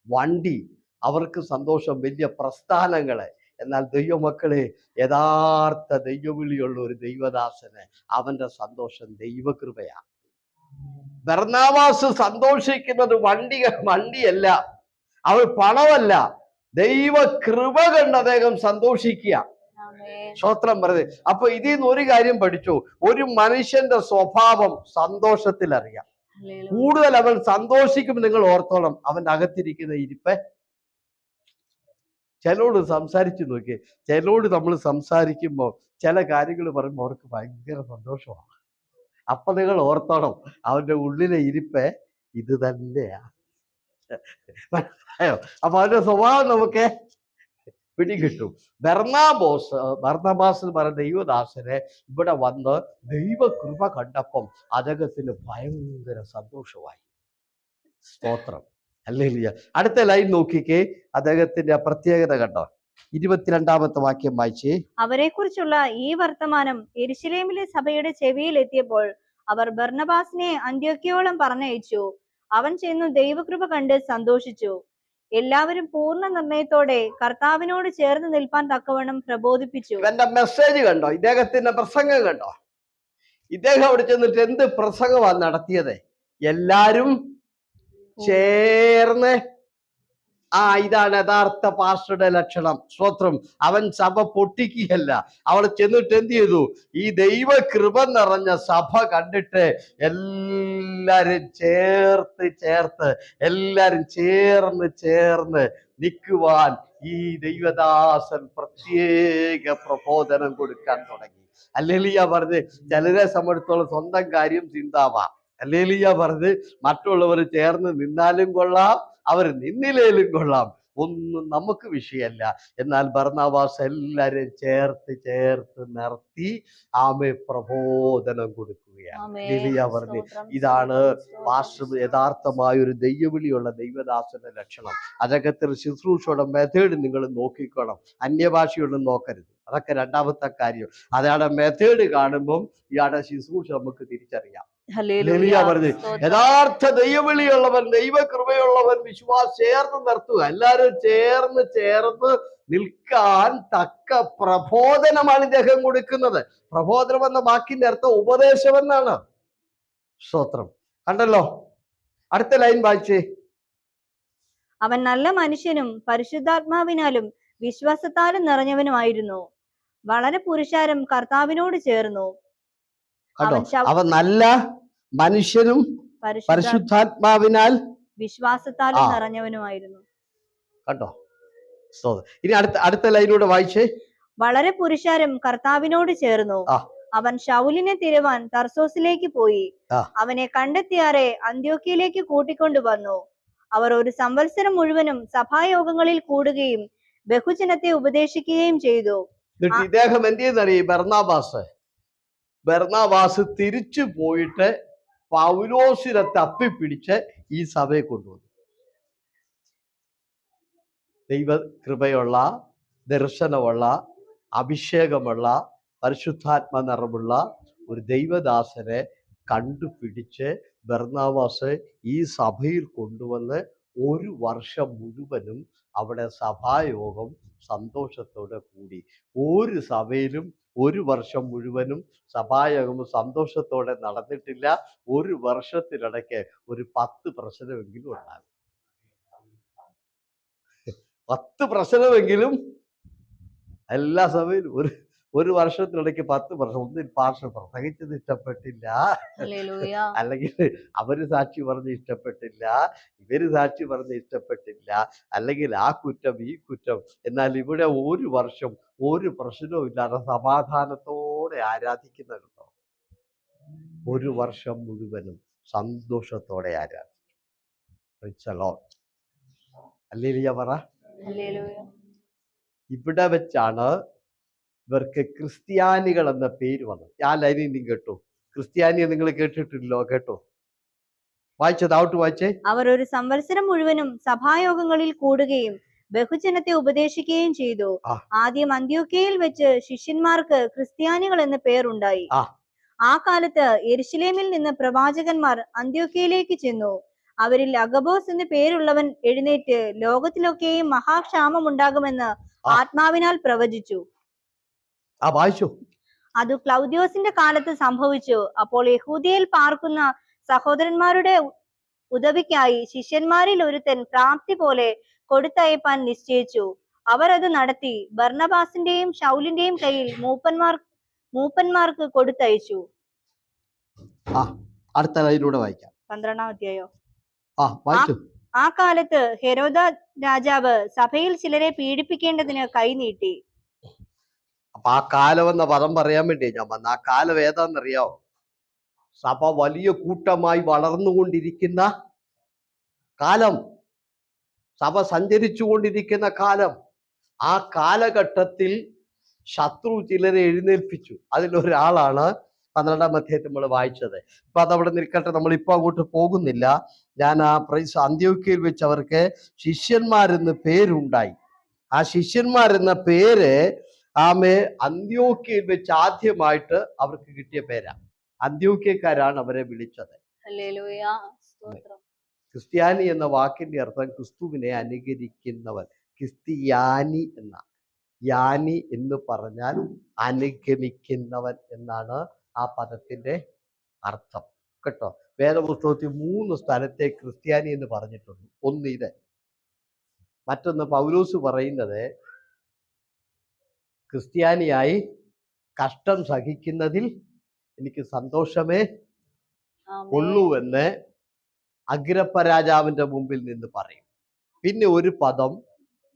വണ്ടി, അവർക്ക് സന്തോഷം വലിയ പ്രസ്ഥാനങ്ങള്. എന്നാൽ ദൈവമക്കളെ, യഥാർത്ഥ ദൈവവിളിയുള്ള ഒരു ദൈവദാസന് അവന്റെ സന്തോഷം ദൈവകൃപയാണ്. ബർന്നബാസ് സന്തോഷിക്കുന്നത് വണ്ടിയല്ല, അവൾ പണമല്ല, ദൈവകൃപ കണ്ട് അദ്ദേഹം സന്തോഷിക്കുക. സ്തോത്രം പറഞ്ഞത്. അപ്പൊ ഇതിൽ നിന്ന് ഒരു കാര്യം പഠിച്ചു, ഒരു മനുഷ്യന്റെ സ്വഭാവം സന്തോഷത്തിൽ അറിയാം. കൂടുതൽ അവൻ സന്തോഷിക്കും. നിങ്ങൾ ഓർത്തോളം അവന്റെ അകത്തിരിക്കുന്ന ഇരിപ്പ്. ചിലരോട് സംസാരിച്ചു നോക്കിയേ, ചിലരോട് നമ്മൾ സംസാരിക്കുമ്പോൾ ചില കാര്യങ്ങൾ പറയുമ്പോൾ അവർക്ക് ഭയങ്കര സന്തോഷമാണ്. അപ്പൊ നിങ്ങൾ ഓർത്തോണം, അവന്റെ ഉള്ളിലെ ഇരിപ്പ് ഇത് തന്നെയാ. അപ്പൊ അവന്റെ സ്വഭാവം നമുക്ക് പിടികിട്ടും. ബർന്നബാസ് എന്ന് പറയുന്ന ദൈവദാസനെ ഇവിടെ വന്ന് ദൈവകൃപ കണ്ടപ്പം അദ്ദേഹത്തിന് ഭയങ്കര സന്തോഷമായി. സ്തോത്രം, ഹല്ലേലൂയ. അടുത്ത ലൈൻ നോക്കിക്കേ, അദ്ദേഹത്തിന്റെ പ്രത്യേകത കണ്ടോ. 22-ാമത്തെ വാക്യം വായിച്ചേ. അവരെക്കുറിച്ചുള്ള ഈ വർത്തമാനം യെരുശലേമിലെ സഭയുടെ ചെവിയിൽ എത്തിയപ്പോൾ അവർ ബർന്നബാസിനെ അന്ത്യോക്യയോളം പറഞ്ഞയച്ചു. അവൻ ചെന്നു ദൈവകൃപ കണ്ട് സന്തോഷിച്ചു. എല്ലാവരും പൂർണ്ണ നിർണയത്തോടെ കർത്താവിനോട് ചേർന്ന് നിൽപ്പാൻ തക്കവണ്ണം പ്രബോധിപ്പിച്ചു. എന്റെ മെസ്സേജ് കണ്ടോ, ഇദ്ദേഹത്തിന്റെ പ്രസംഗം കണ്ടോ. ഇദ്ദേഹം അവിടെ ചെന്നിട്ട് എന്ത് പ്രസംഗമാണ് നടത്തിയത്? എല്ലാരും ചേർന്ന്. ഇതാണ് യഥാർത്ഥ പാസ്റ്ററുടെ ലക്ഷണം. സ്തോത്രം. അവൻ സഭ പൊട്ടിക്കുകയല്ല, അവൾ ചെന്നിട്ട് എന്ത് ചെയ്തു? ഈ ദൈവകൃപ നിറഞ്ഞ സഭ കണ്ടിട്ട് എല്ലാരും എല്ലാരും ചേർന്ന് നിൽക്കുവാൻ ഈ ദൈവദാസൻ പ്രത്യേക പ്രബോധനം കൊടുക്കാൻ തുടങ്ങി. ഹല്ലേലൂയ പറഞ്ഞ് ചിലരെ സംബന്ധിച്ചോളം സ്വന്തം കാര്യം ചിന്താവാം. ഹല്ലേലൂയ പറഞ്ഞ് മറ്റുള്ളവർ ചേർന്ന് നിന്നാലും കൊള്ളാം, അവർ നിന്നില്ലേലും കൊള്ളാം, ഒന്നും നമുക്ക് വിഷയമല്ല. എന്നാൽ ബർന്നബാസ് എല്ലാരെയും ചേർത്ത് നിർത്തി പ്രബോധനം കൊടുക്കുകയാണ്. ഹല്ലേലൂയ പറഞ്ഞ് ഇതാണ് പാസ്റ്റർ യഥാർത്ഥമായ ഒരു ദൈവവിളിയുള്ള ദൈവദാസന്റെ ലക്ഷണം. അതൊക്കെ ശുശ്രൂഷയുടെ മെത്തേഡ് നിങ്ങൾ നോക്കിക്കോണം, അന്യഭാഷയൊന്നും നോക്കരുത്. അതൊക്കെ രണ്ടാമത്തെ കാര്യം. അയാളുടെ മെത്തേഡ് കാണുമ്പം ഇയാളുടെ ശുശ്രൂഷ നമുക്ക് തിരിച്ചറിയാം. ഹല്ലേലൂയ പറഞ്ഞ് യഥാർത്ഥ ദൈവവിളിയുള്ളവൻ, ദൈവകൃപയുള്ളവൻ വിശ്വാസം ചേർന്ന് നിർത്തുക. എല്ലാരും ചേർന്ന് നിൽക്കാൻ തക്ക പ്രബോധനമാണ് ഇദ്ദേഹം കൊടുക്കുന്നത്. പ്രബോധനം എന്ന വാക്കിന്റെ അർത്ഥം ഉപദേശം എന്നാണ്. സ്തോത്രം. കണ്ടല്ലോ. അടുത്ത ലൈൻ വായിച്ചേ. അവൻ നല്ല മനുഷ്യനും പരിശുദ്ധാത്മാവിനാലും വിശ്വാസത്താലും നിറഞ്ഞവനുമായിരുന്നു. വളരെ പുരുഷാരം കർത്താവിനോട് ചേർന്നു. അവൻ നല്ല മനുഷ്യനും പരിശുദ്ധാത്മാവിനാൽ വിശ്വാസത്താലും നിറഞ്ഞവനുമായിരുന്നു. കണ്ടോ. ഇനി അടുത്ത ലൈനിലൂടെ വായിച്ചേ. വളരെ പുരുഷാരം കർത്താവിനോട് ചേർന്നു. അവൻ ശൗലിനെ തിരവാൻ തർസോസിലേക്ക് പോയി. അവനെ കണ്ടെത്തിയാറെ അന്ത്യോക്യയിലേക്ക് കൂട്ടിക്കൊണ്ടുവന്നു. അവർ ഒരു സംവത്സരം മുഴുവനും സഭായോഗങ്ങളിൽ കൂടുകയും ബഹുജനത്തെ ഉപദേശിക്കുകയും ചെയ്തു. ഇദ്ദേഹം എന്ത് ചെയ്യുന്നറിയ? ബർന്നബാസ് തിരിച്ചു പോയിട്ട് പൗലോസിനെ തപ്പിപ്പിടിച്ച് ഈ സഭയെ കൊണ്ടുവന്നു. ദൈവകൃപയുള്ള, ദർശനമുള്ള, അഭിഷേകമുള്ള, പരിശുദ്ധാത്മ നിറമുള്ള ഒരു ദൈവദാസനെ കണ്ടുപിടിച്ച് ബർന്നബാസ് ഈ സഭയിൽ കൊണ്ടുവന്ന് 1 വർഷം മുഴുവനും അവിടെ സഭായോഗം സന്തോഷത്തോടെ കൂടി. ഒരു സഭയിലും 1 വർഷം മുഴുവനും സഭായോഗം സന്തോഷത്തോടെ നടന്നിട്ടില്ല. 1 വർഷത്തിനിടയ്ക്ക് ഒരു 10 പ്രശ്നമെങ്കിലും ഉണ്ടാകും. 10 പ്രശ്നമെങ്കിലും എല്ലാ സഭയിലും ഒരു വർഷത്തിനിടയ്ക്ക് 10 വർഷം ഒന്നിൽ പാർശ്വ പ്രസംഗിച്ചത് ഇഷ്ടപ്പെട്ടില്ല, ഹല്ലേലൂയ. അല്ലെങ്കിൽ അവര് സാക്ഷി പറഞ്ഞ് ഇഷ്ടപ്പെട്ടില്ല, ഇവര് സാക്ഷി പറഞ്ഞ് ഇഷ്ടപ്പെട്ടില്ല, അല്ലെങ്കിൽ ആ കുറ്റം ഈ കുറ്റം. എന്നാൽ ഇവിടെ ഒരു വർഷം ഒരു പ്രശ്നവും ഇല്ലാതെ സമാധാനത്തോടെ ആരാധിക്കുന്നുണ്ടോ? ഒരു വർഷം മുഴുവനും സന്തോഷത്തോടെ ആരാധിക്കും. ഹല്ലേലൂയ പറ. ഹല്ലേലൂയ. ഇവിടെ വെച്ചാണ് ഇവർക്ക് ക്രിസ്ത്യാനികൾ എന്ന പേര് വന്നത്. ആ ലൈനിൽ നിങ്ങൾ കേട്ടോ, ക്രിസ്ത്യാനിയെ നിങ്ങൾ കേട്ടിട്ടില്ലോ? കേട്ടോ, വായിച്ചത് ഔട്ട് വായിച്ചേ. അവർ ഒരു സംവത്സരം മുഴുവനും സഭായോഗങ്ങളിൽ കൂടുകയും ബഹുജനത്തെ ഉപദേശിക്കുകയും ചെയ്തു. ആദ്യം അന്ത്യോക്യയിൽ വെച്ച് ശിഷ്യന്മാർക്ക് ക്രിസ്ത്യാനികൾ എന്ന പേരുണ്ടായി. ആ കാലത്ത് യെരുശലേമിൽ നിന്ന് പ്രവാചകന്മാർ അന്ത്യോക്യയിലേക്ക് ചെന്നു. അവരിൽ അഗബോസ് എന്ന് പേരുള്ളവൻ എഴുന്നേറ്റ് ലോകത്തിലൊക്കെയും മഹാക്ഷാമം ഉണ്ടാകുമെന്ന് ആത്മാവിനാൽ പ്രവചിച്ചു. അത് ക്ലൗദ്യോസിന്റെ കാലത്ത് സംഭവിച്ചു. അപ്പോൾ യഹൂദിയയിൽ പാർക്കുന്ന സഹോദരന്മാരുടെ ഉദവിക്കായി ശിഷ്യന്മാരിൽ ഒരുത്തൻ പ്രാപ്തി പോലെ കൊടുത്തയപ്പാൻ നിശ്ചയിച്ചു. അവർ അത് നടത്തി ബർന്നബാസിന്റെയും ശൗലിന്റെയും കയ്യിൽ മൂപ്പന്മാർക്ക് കൊടുത്തയച്ചു. അടുത്ത ലൈനിലൂടെ വായിക്കാം. 12-ാം അധ്യായം. ആ കാലത്ത് ഹെരോദ രാജാവ് സഭയിൽ ചിലരെ പീഡിപ്പിക്കേണ്ടതിന് കൈനീട്ടി. അപ്പൊ ആ കാലം എന്ന പദം പറയാൻ വേണ്ടി ഞാൻ വന്ന. ആ കാലം ഏതാണെന്നറിയാവോ? സഭ വലിയ കൂട്ടമായി വളർന്നുകൊണ്ടിരിക്കുന്ന കാലം, സഭ സഞ്ചരിച്ചു കൊണ്ടിരിക്കുന്ന കാലം. ആ കാലഘട്ടത്തിൽ ശത്രു ചിലരെ എഴുന്നേൽപ്പിച്ചു. അതിലൊരാളാണ് 12-ാം അധ്യായത്തിൽ നമ്മൾ വായിച്ചത്. ഇപ്പൊ അതവിടെ നിൽക്കട്ടെ, നമ്മൾ ഇപ്പൊ അങ്ങോട്ട് പോകുന്നില്ല. ഞാൻ ആ അന്ത്യോക്യയിൽ വെച്ച് അവർക്ക് ശിഷ്യന്മാരെന്ന് പേരുണ്ടായി. ആ ശിഷ്യന്മാരെന്ന പേര് അന്ത്യോക്യയിൽ വെച്ച് ആദ്യമായിട്ട് അവർക്ക് കിട്ടിയ പേരാ. അന്ത്യോക്യക്കാരാണ് അവരെ വിളിച്ചത്. ക്രിസ്ത്യാനി എന്ന വാക്കിന്റെ അർത്ഥം ക്രിസ്തുവിനെ അനുകരിക്കുന്നവൻ. ക്രിസ്ത്യാനി എന്ന, യാനി എന്ന് പറഞ്ഞാൽ അനുഗമിക്കുന്നവൻ എന്നാണ് ആ പദത്തിന്റെ അർത്ഥം കേട്ടോ. വേദപുസ്തകത്തിൽ 3 സ്ഥലത്തെ ക്രിസ്ത്യാനി എന്ന് പറഞ്ഞിട്ടുണ്ട്. ഒന്ന് ഇത്, മറ്റൊന്ന് പൗലോസ് പറയുന്നത് ക്രിസ്ത്യാനിയായി കഷ്ടം സഹിക്കുന്നതിൽ എനിക്ക് സന്തോഷമേ ഉള്ളൂവെന്ന് അഗ്രിപ്പ രാജാവിന്റെ മുമ്പിൽ നിന്ന് പറയും. പിന്നെ ഒരു പദം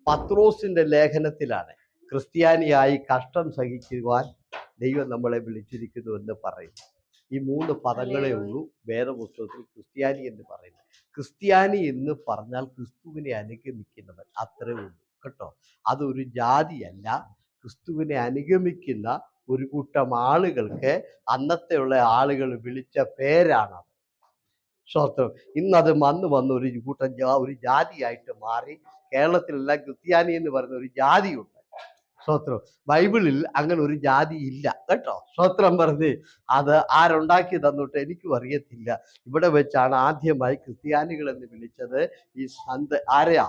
പത്രോസിന്റെ ലേഖനത്തിലാണ്, ക്രിസ്ത്യാനിയായി കഷ്ടം സഹിക്കുവാൻ ദൈവം നമ്മളെ വിളിച്ചിരിക്കുന്നു എന്ന് പറയും. ഈ 3 പദങ്ങളേ ഉള്ളൂ വേദപുസ്തകത്തിൽ ക്രിസ്ത്യാനി എന്ന് പറയുന്നത്. ക്രിസ്ത്യാനി എന്ന് പറഞ്ഞാൽ ക്രിസ്തുവിനെ അനുഗമിക്കുന്നവൻ, അത്രേ ഉള്ളൂ കേട്ടോ. അതൊരു ജാതിയല്ല. ക്രിസ്തുവിനെ അനുഗമിക്കുന്ന ഒരു കൂട്ടം ആളുകൾക്ക് അന്നത്തെ ഉള്ള ആളുകൾ വിളിച്ച പേരാണ്. സ്വത്രം ഇന്നത് വന്ന് ഒരു കൂട്ടം ഒരു ജാതിയായിട്ട് മാറി. കേരളത്തിലെല്ലാം ക്രിസ്ത്യാനി എന്ന് പറയുന്ന ഒരു ജാതിയുണ്ട്. സ്വത്രം ബൈബിളിൽ അങ്ങനെ ഒരു ജാതി ഇല്ല കേട്ടോ. സ്വത്രം പറഞ്ഞ് അത് ആരുണ്ടാക്കി തന്നിട്ട് എനിക്കും അറിയത്തില്ല. ഇവിടെ വെച്ചാണ് ആദ്യമായി ക്രിസ്ത്യാനികൾ എന്ന് വിളിച്ചത്. ഈ ആരെയാ?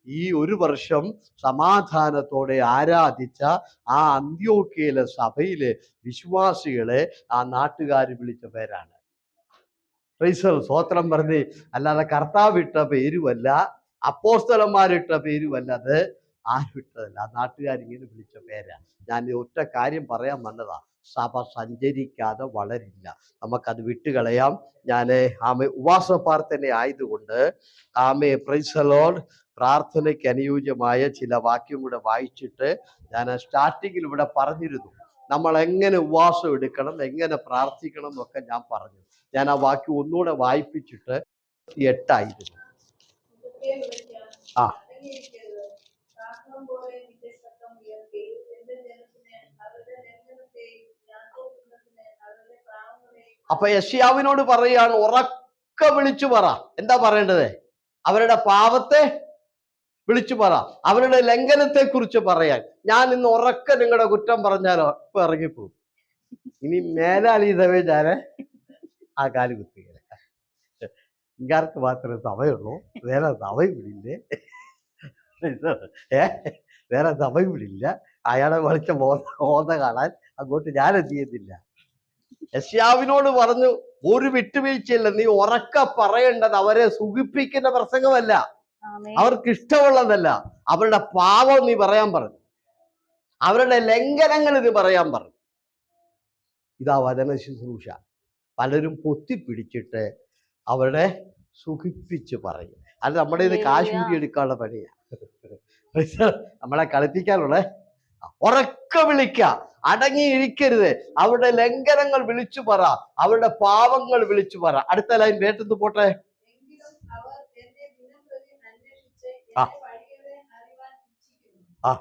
ഈ ഒരു വർഷം സമാധാനത്തോടെ ആരാധിച്ച ആ അന്ത്യോക്യയിലെ സഭയിലെ വിശ്വാസികളെ ആ നാട്ടുകാർ വിളിച്ച പേരാണ്. സ്വത്രം പറഞ്ഞ് അല്ലാതെ കർത്താവിട്ട പേരുമല്ല, അപ്പോസ്തലന്മാരിട്ട പേരുമല്ല, അത് ആരുമിട്ടതല്ല. ആ നാട്ടുകാരിങ്ങനെ വിളിച്ച പേരാ. ഞാൻ ഒറ്റ കാര്യം പറയാൻ വന്നതാ, സഭ സഞ്ചരിക്കാതെ വളരില്ല. നമുക്കത് വിട്ടുകളയാം. ഞാൻ ഉപവാസ പ്രാർത്ഥന ആയതുകൊണ്ട് പ്രൈസ് ദി ലോർഡ്, പ്രാർത്ഥനയ്ക്ക് അനുയോജ്യമായ ചില വാക്യം കൂടെ വായിച്ചിട്ട് ഞാൻ സ്റ്റാർട്ടിങ്ങിൽ ഇവിടെ പറഞ്ഞിരുന്നു നമ്മൾ എങ്ങനെ ഉപവാസം എടുക്കണം, എങ്ങനെ പ്രാർത്ഥിക്കണം എന്നൊക്കെ ഞാൻ പറഞ്ഞു. ഞാൻ ആ വാക്യം ഒന്നുകൂടെ വായിപ്പിച്ചിട്ട് 8 ആയിരുന്നു. അപ്പൊ യെശയ്യാവിനോട് പറയാണ്, ഉറക്കെ വിളിച്ചു പറ. എന്താ പറയേണ്ടത്? അവരുടെ പാപത്തെ വിളിച്ചു പറ, അവരുടെ ലംഘനത്തെ കുറിച്ച് പറയാൻ. ഞാൻ ഇന്ന് ഉറക്കെ നിങ്ങളുടെ കുറ്റം പറഞ്ഞാലോ ഇപ്പൊ ഇറങ്ങിപ്പോകും. ഇനി മേലാൽ ഈ സമയം ഞാൻ ആ കാല് കുത്തിക്കല. ഇങ്ങാർക്ക് മാത്രമേ സമയമുള്ളൂ, വേറെ സമയം വിടില്ലേ. വേറെ സമയം വിടില്ല. അയാളെ വിളിച്ച മോത കാണാൻ അങ്ങോട്ട് ഞാൻ എത്തിയത്തില്ല. യെശയ്യാവിനോട് പറഞ്ഞു, ഒരു വിട്ടുവീഴ്ചയില്ല, നീ ഉറക്ക പറയേണ്ടത് അവരെ സുഖിപ്പിക്കുന്ന പ്രസംഗമല്ല, അവർക്ക് ഇഷ്ടമുള്ളതല്ല, അവരുടെ പാപം നീ പറയാൻ പറഞ്ഞു. അവരുടെ ലംഘനങ്ങൾ ഇത് പറയാൻ പറഞ്ഞു. ഇതാ വചന ശുശ്രൂഷ. പലരും പൊത്തിപ്പിടിച്ചിട്ട് അവരുടെ സുഖിപ്പിച്ച് പറയും. അത് നമ്മുടെ ഇത് കാശൂരി എടുക്കാനുള്ള പണിയാണ്. നമ്മളെ കളിപ്പിക്കാനുള്ള. ഉറക്ക വിളിക്ക, അടങ്ങിയിരിക്കരുത്. അവരുടെ ലംഘനങ്ങൾ വിളിച്ചു പറ, അവരുടെ പാവങ്ങൾ വിളിച്ചു പറ. അടുത്ത ലൈൻ വേട്ടത്ത് പോട്ടെ. ആ ആ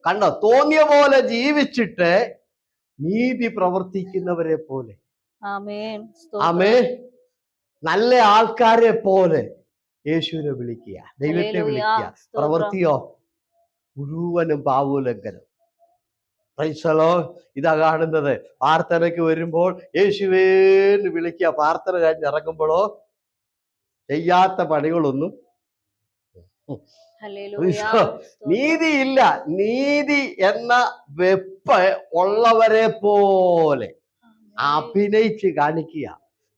കണ്ടോ, തോന്നിയ പോലെ ജീവിച്ചിട്ട് നീതി പ്രവർത്തിക്കുന്നവരെ പോലെ, ആമേ, നല്ല ആൾക്കാരെ പോലെ യേശുവിനെ വിളിക്കുക, ദൈവത്തെ വിളിക്കുക. പ്രവൃത്തിയോ മുഴുവനും പാവോലംഘനം. പ്രൈസലോ. ഇതാ കാണുന്നത്. പ്രാർത്ഥനയ്ക്ക് വരുമ്പോൾ യേശുവേന്ന് വിളിക്കുക. പ്രാർത്ഥന കഴിഞ്ഞ് ഇറങ്ങുമ്പോഴോ ചെയ്യാത്ത പണികളൊന്നും. നീതിയില്ല. നീതി എന്ന വെപ്പ് ഉള്ളവരെ പോലെ അഭിനയിച്ച് കാണിക്കുക.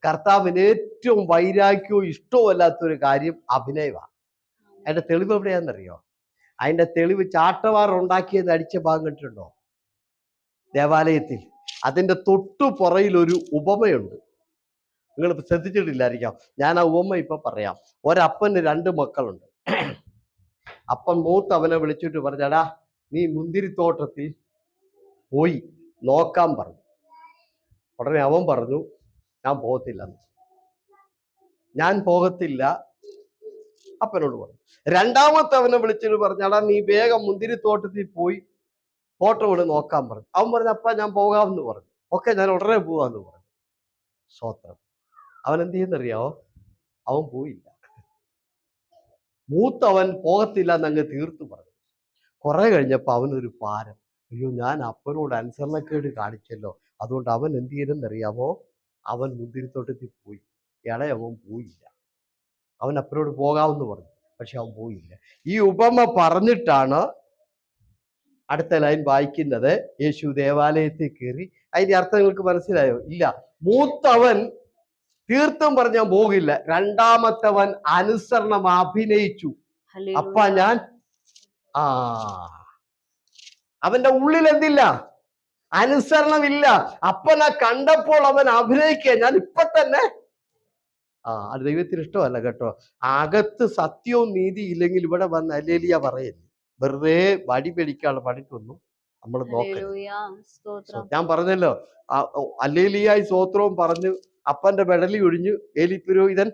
കർത്താവിന് ഏറ്റവും വൈരാഗ്യവും ഇഷ്ടവും അല്ലാത്തൊരു കാര്യം അഭിനയമാണ്. അതിന്റെ തെളിവ് എവിടെയാണെന്നറിയോ? അതിന്റെ തെളിവ് ചാട്ടവാർ ഉണ്ടാക്കിയെന്ന് അടിച്ച ഭാഗം കണ്ടിട്ടുണ്ടോ ദേവാലയത്തിൽ? അതിന്റെ തൊട്ടു പുറയിൽ ഒരു ഉപമയുണ്ട്. നിങ്ങൾ ശ്രദ്ധിച്ചിട്ടില്ലായിരിക്കാം. ഞാൻ ആ ഉപമ ഇപ്പൊ പറയാം. ഒരപ്പന് 2 മക്കളുണ്ട്. അപ്പൻ മൂത്തവനെ വിളിച്ചിട്ട് പറഞ്ഞടാ, നീ മുന്തിരിത്തോട്ടത്തിൽ പോയി നോക്കാൻ പറഞ്ഞു. ഉടനെ അവൻ പറഞ്ഞു, ഞാൻ പോകത്തില്ലെന്ന്. ഞാൻ പോകത്തില്ല അപ്പനോട് പറഞ്ഞു. രണ്ടാമത്തെ അവനെ വിളിച്ചിട്ട് പറഞ്ഞടാ, നീ വേഗം മുന്തിരിത്തോട്ടത്തിൽ പോയി ഫോട്ടോ ഇവിടെ നോക്കാൻ പറഞ്ഞു. അവൻ പറഞ്ഞു, അപ്പ ഞാൻ പോകാമെന്ന് പറഞ്ഞു. ഓക്കെ, ഞാൻ ഉടനെ പോവാന്ന് പറഞ്ഞു. സ്വത്രം. അവൻ എന്ത് ചെയ്യുന്നറിയാവോ? അവൻ പോയില്ല. മൂത്തവൻ പോകത്തില്ല എന്നങ്ങ് തീർത്തു പറഞ്ഞു. കുറെ കഴിഞ്ഞപ്പോ അവനൊരു ഭാരം. അയ്യോ, ഞാൻ അപ്പനോട് അനുസരണക്കേട് കാണിച്ചല്ലോ. അതുകൊണ്ട് അവൻ എന്ത് ചെയ്തെന്നറിയാമോ? അവൻ മുന്തിരിത്തോട്ടത്തിൽ പോയി. ഇളയവൻ പോയില്ല. അവൻ അപ്പനോട് പോകാമെന്ന് പറഞ്ഞു, പക്ഷെ അവൻ പോയില്ല. ഈ ഉപമ പറഞ്ഞിട്ടാണ് അടുത്ത ലൈൻ വായിക്കുന്നത്. യേശു ദേവാലയത്തിൽ കയറി. അതിന്റെ അർത്ഥം നിങ്ങൾക്ക് മനസ്സിലായോ? ഇല്ല. മൂത്തവൻ തീർത്തും പറഞ്ഞാൽ പോകില്ല. രണ്ടാമത്തവൻ അനുസരണം അഭിനയിച്ചു. അപ്പ ഞാൻ അവന്റെ ഉള്ളിൽ എന്തില്ല? അനുസരണമില്ല. അപ്പനെ കണ്ടപ്പോൾ അവൻ അഭിനയിക്കുക, ഞാൻ ഇപ്പൊ തന്നെ. അത് ദൈവത്തിന് ഇഷ്ടമല്ല കേട്ടോ. അകത്ത് സത്യവും നീതി ഇല്ലെങ്കിൽ ഇവിടെ വന്ന് ഹല്ലേലൂയ പറയല്ലേ. വെറുതെ വടി പിടിക്കാനുള്ള പണിക്കൊന്നും നമ്മൾ നോക്കരുത്. ഞാൻ പറഞ്ഞല്ലോ, ഹല്ലേലൂയായി സ്തോത്രവും പറഞ്ഞു അപ്പന്റെ പെടലി ഒഴിഞ്ഞു. ഏലി പുരോഹിതൻ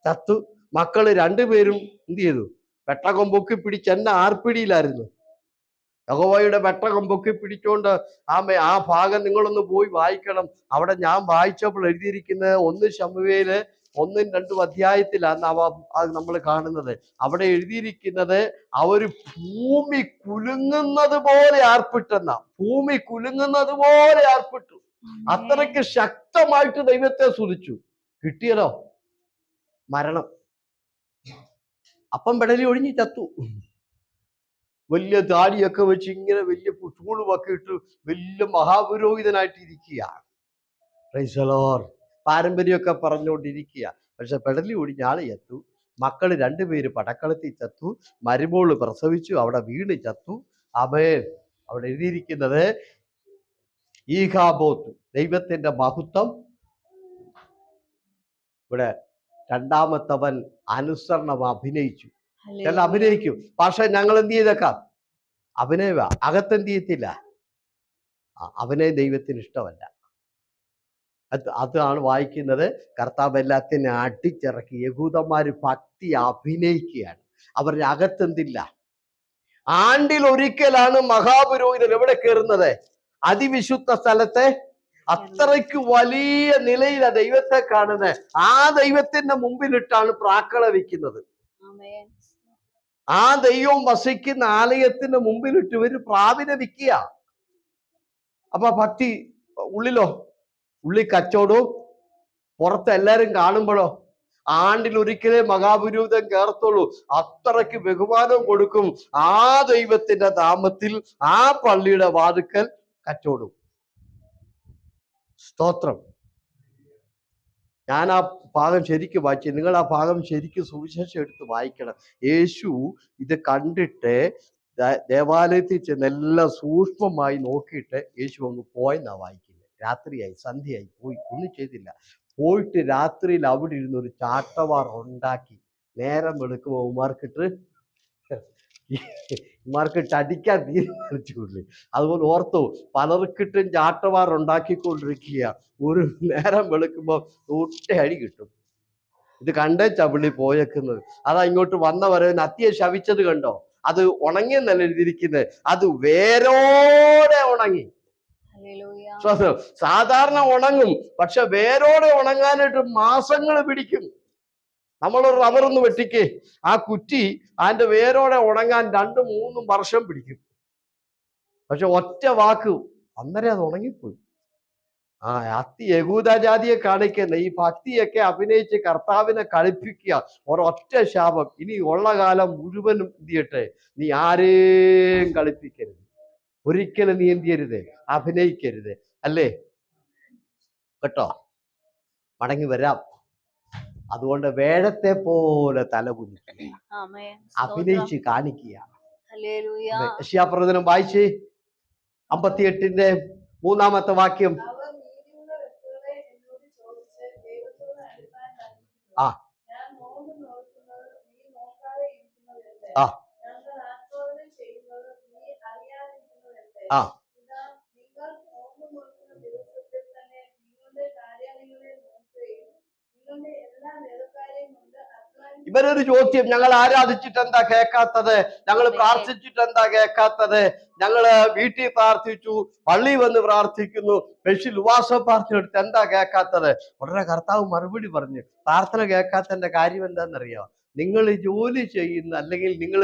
ചത്തു. മക്കള് 2 പേരും എന്ത് ചെയ്തു? പെട്ടകം പൊക്കി പിടിച്ച് എന്നെ ആർപ്പിടിയിലായിരുന്നു. യഹോവയുടെ പെട്ടകം പൊക്കി പിടിച്ചോണ്ട് ആ ഭാഗം നിങ്ങളൊന്ന് പോയി വായിക്കണം. അവിടെ ഞാൻ വായിച്ചപ്പോൾ എഴുതിയിരിക്കുന്നത് 1 ശമൂവേല് 1, 2 അധ്യായത്തിലാണ് നമ്മൾ കാണുന്നത്. അവിടെ എഴുതിയിരിക്കുന്നത് അവര് ഭൂമി കുലുങ്ങുന്നത് പോലെ ആർപ്പിട്ടെന്ന. ഭൂമി കുലുങ്ങുന്നത് പോലെ ആർപ്പിട്ടു. അത്രയ്ക്ക് ശക്തമായിട്ട് ദൈവത്തെ സ്തുതിച്ചു. കിട്ടിയല്ലോ മരണം. അപ്പം പെടലി ഒഴിഞ്ഞ് ചത്തു. വലിയ താടിയൊക്കെ വെച്ച് ഇങ്ങനെ വലിയ ചൂളുമൊക്കെ ഇട്ട് വലിയ മഹാപുരോഹിതനായിട്ട് ഇരിക്കുകയാണ്. Price the Lord. പാരമ്പര്യമൊക്കെ പറഞ്ഞുകൊണ്ടിരിക്കുക. പക്ഷെ പെടലി ഒഴിഞ്ഞ ആള് ചത്തു. മക്കള് 2 പേര് പടക്കളത്തിൽ ചത്തു. മരുമോള് പ്രസവിച്ചു, അവിടെ വീണ് ചത്തു. ആമേൻ. അവിടെ എഴുതിയിരിക്കുന്നത് ഈഹാബോത്ത്, ദൈവത്തിന്റെ മഹത്വം. ഇവിടെ രണ്ടാമത്തവൻ അനുസരണം അഭിനയിച്ചു. ചില അഭിനയിക്കും, പക്ഷെ ഞങ്ങൾ എന്ത് ചെയ്തേക്കാം? അഭിനയ അകത്തെന്ത് ചെയ്യത്തില്ല. അഭിനയം ദൈവത്തിന് ഇഷ്ടമല്ല. അതാണ് വായിക്കുന്നത്. കർത്താവ് എല്ലാത്തിനും അടിച്ചിറക്കി. യഹൂദന്മാര് ഭക്തി അഭിനയിക്കുകയാണ്. അവരുടെ അകത്തെന്തില്ല. ആണ്ടിൽ ഒരിക്കലാണ് മഹാപുരോഹിതൻ എവിടെ കയറുന്നത്? അതിവിശുദ്ധ സ്ഥലത്തെ. അത്രയ്ക്ക് വലിയ നിലയിലാണ് ദൈവത്തെ കാണുന്നത്. ആ ദൈവത്തിന്റെ മുമ്പിലിട്ടാണ് പ്രാക്കള വെക്കുന്നത്. ആ ദൈവം വസിക്കുന്ന ആലയത്തിന്റെ മുമ്പിലിട്ട് ഇവര് പ്രാവിനെ വിൽക്കുക. അപ്പൊ ഭക്തി ഉള്ളിലോ? ഉള്ളിൽ കച്ചവടവും പുറത്ത് എല്ലാരും കാണുമ്പോഴോ? ആണ്ടിൽ ഒരിക്കലേ മഹാപുരോഹിതൻ കയറത്തുള്ളൂ. അത്രയ്ക്ക് ബഹുമാനവും കൊടുക്കും. ആ ദൈവത്തിന്റെ നാമത്തിൽ ആ പള്ളിയുടെ വാതുക്കൽ കച്ചവടവും. സ്തോത്രം. ഞാൻ ആ ഭാഗം ശരിക്കും വായിച്ചു. നിങ്ങൾ ആ ഭാഗം ശരിക്കും സുവിശേഷം എടുത്ത് വായിക്കണം. യേശു ഇത് കണ്ടിട്ട് ദേവാലയത്തിൽ ചെന്ന് എല്ലാം സൂക്ഷ്മമായി നോക്കിയിട്ട് യേശു അങ്ങ് പോയെന്നാ വായിക്കുന്നത്. രാത്രിയായി, സന്ധ്യയായി, പോയി, ഒന്നും ചെയ്തില്ല. പോയിട്ട് രാത്രിയിൽ അവിടെ ഇരുന്ന് ഒരു ചാട്ടവാർ ഉണ്ടാക്കി നേരം വെളുക്കുമ്പോൾ ഉമാർക്കിട്ട് അടിക്കാൻ തീരുമാനിച്ചുകൊള്ളി. അതുപോലെ ഓർത്തു, പലർക്കിട്ടും ചാട്ടവാർ ഉണ്ടാക്കിക്കൊണ്ടിരിക്കുക. ഒരു നേരം വെളുക്കുമ്പോൾ ഒറ്റ അടി കിട്ടും. ഇത് കണ്ടേ ചവിളി പോയേക്കുന്നത്. അതാ ഇങ്ങോട്ട് വന്നവരെ അത്തിയെ ശവിച്ചത് കണ്ടോ? അത് ഉണങ്ങിയെന്നല്ല എഴുതിയിരിക്കുന്നത്, അത് വേരോടെ ഉണങ്ങി. സാധാരണ ഉണങ്ങും, പക്ഷെ വേരോടെ ഉണങ്ങാനായിട്ട് മാസങ്ങൾ പിടിക്കും. നമ്മളൊരു റബ്ബറൊന്ന് വെട്ടിക്ക്, ആ കുറ്റി അതിന്റെ വേരോടെ ഉണങ്ങാൻ 2-3 വർഷം പിടിക്കും. പക്ഷെ ഒറ്റ വാക്ക് അന്നേരം അത് ഉണങ്ങിപ്പോയി. അത്തി യഹൂദ ജാതിയെ കാണിക്കുന്ന ഈ ഭക്തിയൊക്കെ അഭിനയിച്ച് കർത്താവിനെ കളിപ്പിക്കുക. ഒരൊറ്റ ശാപം, ഇനി ഉള്ള കാലം മുഴുവനും എന്ത് ചെയ്യട്ടെ, നീ ആരെയും കളിപ്പിക്കരുത്, ഒരിക്കലും നീ എന്ത് ചെയ്യരുത്, അഭിനയിക്കരുത്. അല്ലേ കേട്ടോ? മടങ്ങി വരാം. അതുകൊണ്ട് വേഴത്തെ പോലെ തലകുനിക്കുക, അഭിനയിച്ച് കാണിക്കുക. യെശയ്യാപ്രവചനം വായിച്ച് 58-ന്റെ 3-ാമത്തെ വാക്യം. ആ ആ ആ ഇവരൊരു ചോദ്യം, ഞങ്ങൾ ആരാധിച്ചിട്ട് എന്താ കേൾക്കാത്തത്, ഞങ്ങൾ പ്രാർത്ഥിച്ചിട്ട് എന്താ കേൾക്കാത്തത്, ഞങ്ങള് വീട്ടിൽ പ്രാർത്ഥിച്ചു, പള്ളി വന്ന് പ്രാർത്ഥിക്കുന്നു, സ്പെഷ്യൽ ഉപവാസ പ്രാർത്ഥന എടുത്ത് എന്താ കേൾക്കാത്തത്? ഉടനെ കർത്താവ് മറുപടി പറഞ്ഞു, പ്രാർത്ഥന കേൾക്കാത്തതിന്റെ കാര്യം എന്താണെന്നറിയോ? നിങ്ങൾ ജോലി ചെയ്യുന്ന, അല്ലെങ്കിൽ നിങ്ങൾ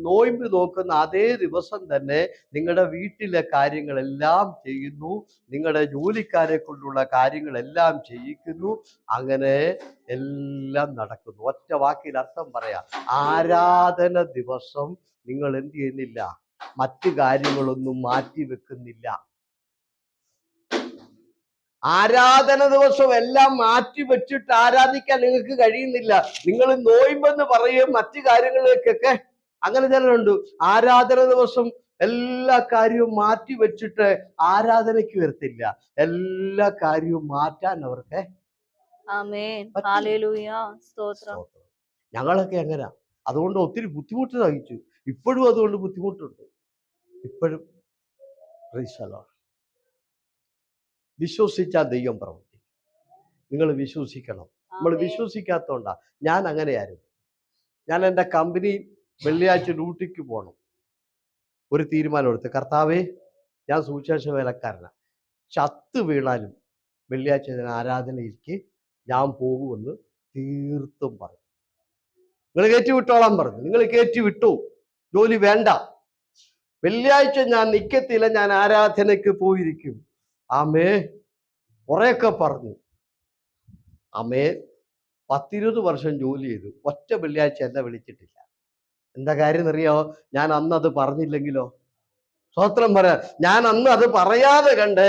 നോയമ്പ് നോക്കുന്ന അതേ ദിവസം തന്നെ നിങ്ങളുടെ വീട്ടിലെ കാര്യങ്ങളെല്ലാം ചെയ്യുന്നു, നിങ്ങളുടെ ജോലിക്കാരെ കൊണ്ടുള്ള കാര്യങ്ങളെല്ലാം ചെയ്യിക്കുന്നു, അങ്ങനെ എല്ലാം നടക്കുന്നു. ഒറ്റ വാക്കിൽ അർത്ഥം പറയാം, ആരാധന ദിവസം നിങ്ങൾ എന്ത് ചെയ്യുന്നില്ല, മറ്റു കാര്യങ്ങളൊന്നും മാറ്റി വെക്കുന്നില്ല. ആരാധന ദിവസം എല്ലാം മാറ്റി വെച്ചിട്ട് ആരാധിക്കാൻ നിങ്ങൾക്ക് കഴിയുന്നില്ല. നിങ്ങൾ നോയമ്പെന്ന് പറയും, മറ്റു കാര്യങ്ങളിലേക്കൊക്കെ. അങ്ങനെ ചിലരുണ്ട്, ആരാധന ദിവസം എല്ലാ കാര്യവും മാറ്റി വെച്ചിട്ട് ആരാധനയ്ക്ക് വരത്തില്ല. എല്ലാ കാര്യവും മാറ്റാൻ അവർക്ക്. ഞങ്ങളൊക്കെ എങ്ങനാ? അതുകൊണ്ട് ഒത്തിരി ബുദ്ധിമുട്ട് സഹിച്ചു. ഇപ്പോഴും അതുകൊണ്ട് ബുദ്ധിമുട്ടുണ്ട്. ഇപ്പോഴും വിശ്വസിച്ചാൽ ദൈവം പ്രവർത്തിക്കും. നിങ്ങൾ വിശ്വസിക്കണം. നമ്മൾ വിശ്വസിക്കാത്തോണ്ടാ. ഞാൻ അങ്ങനെയായിരുന്നു. ഞാൻ എൻ്റെ കമ്പനി വെള്ളിയാഴ്ച ഡ്യൂട്ടിക്ക് പോകണം. ഒരു തീരുമാനം എടുത്ത്, കർത്താവേ, ഞാൻ സുവിശേഷ വേലക്കാരനാണ്, ചത്ത് വീണാലും വെള്ളിയാഴ്ച ഞാൻ ആരാധനയിലേക്ക് ഞാൻ പോകുമെന്ന് തീർത്തും പറഞ്ഞു. നിങ്ങൾ കയറ്റി വിട്ടോളാൻ പറഞ്ഞു. നിങ്ങൾ കയറ്റി വിട്ടു, ജോലി വേണ്ട, വെള്ളിയാഴ്ച ഞാൻ നിക്കത്തില്ല, ഞാൻ ആരാധനയ്ക്ക് പോയിരിക്കും. ആമേ. കുറെയൊക്കെ പറഞ്ഞു. ആമേ. 10-20 വർഷം ജോലി ചെയ്തു, ഒറ്റ വെള്ളിയാഴ്ച എന്നെ വിളിച്ചിട്ടില്ല. എന്താ കാര്യം അറിയോ? ഞാൻ അന്ന് അത് പറഞ്ഞില്ലെങ്കിലോ? സ്വത്രം പറയാ, ഞാൻ അന്ന് അത് പറയാതെ കണ്ട്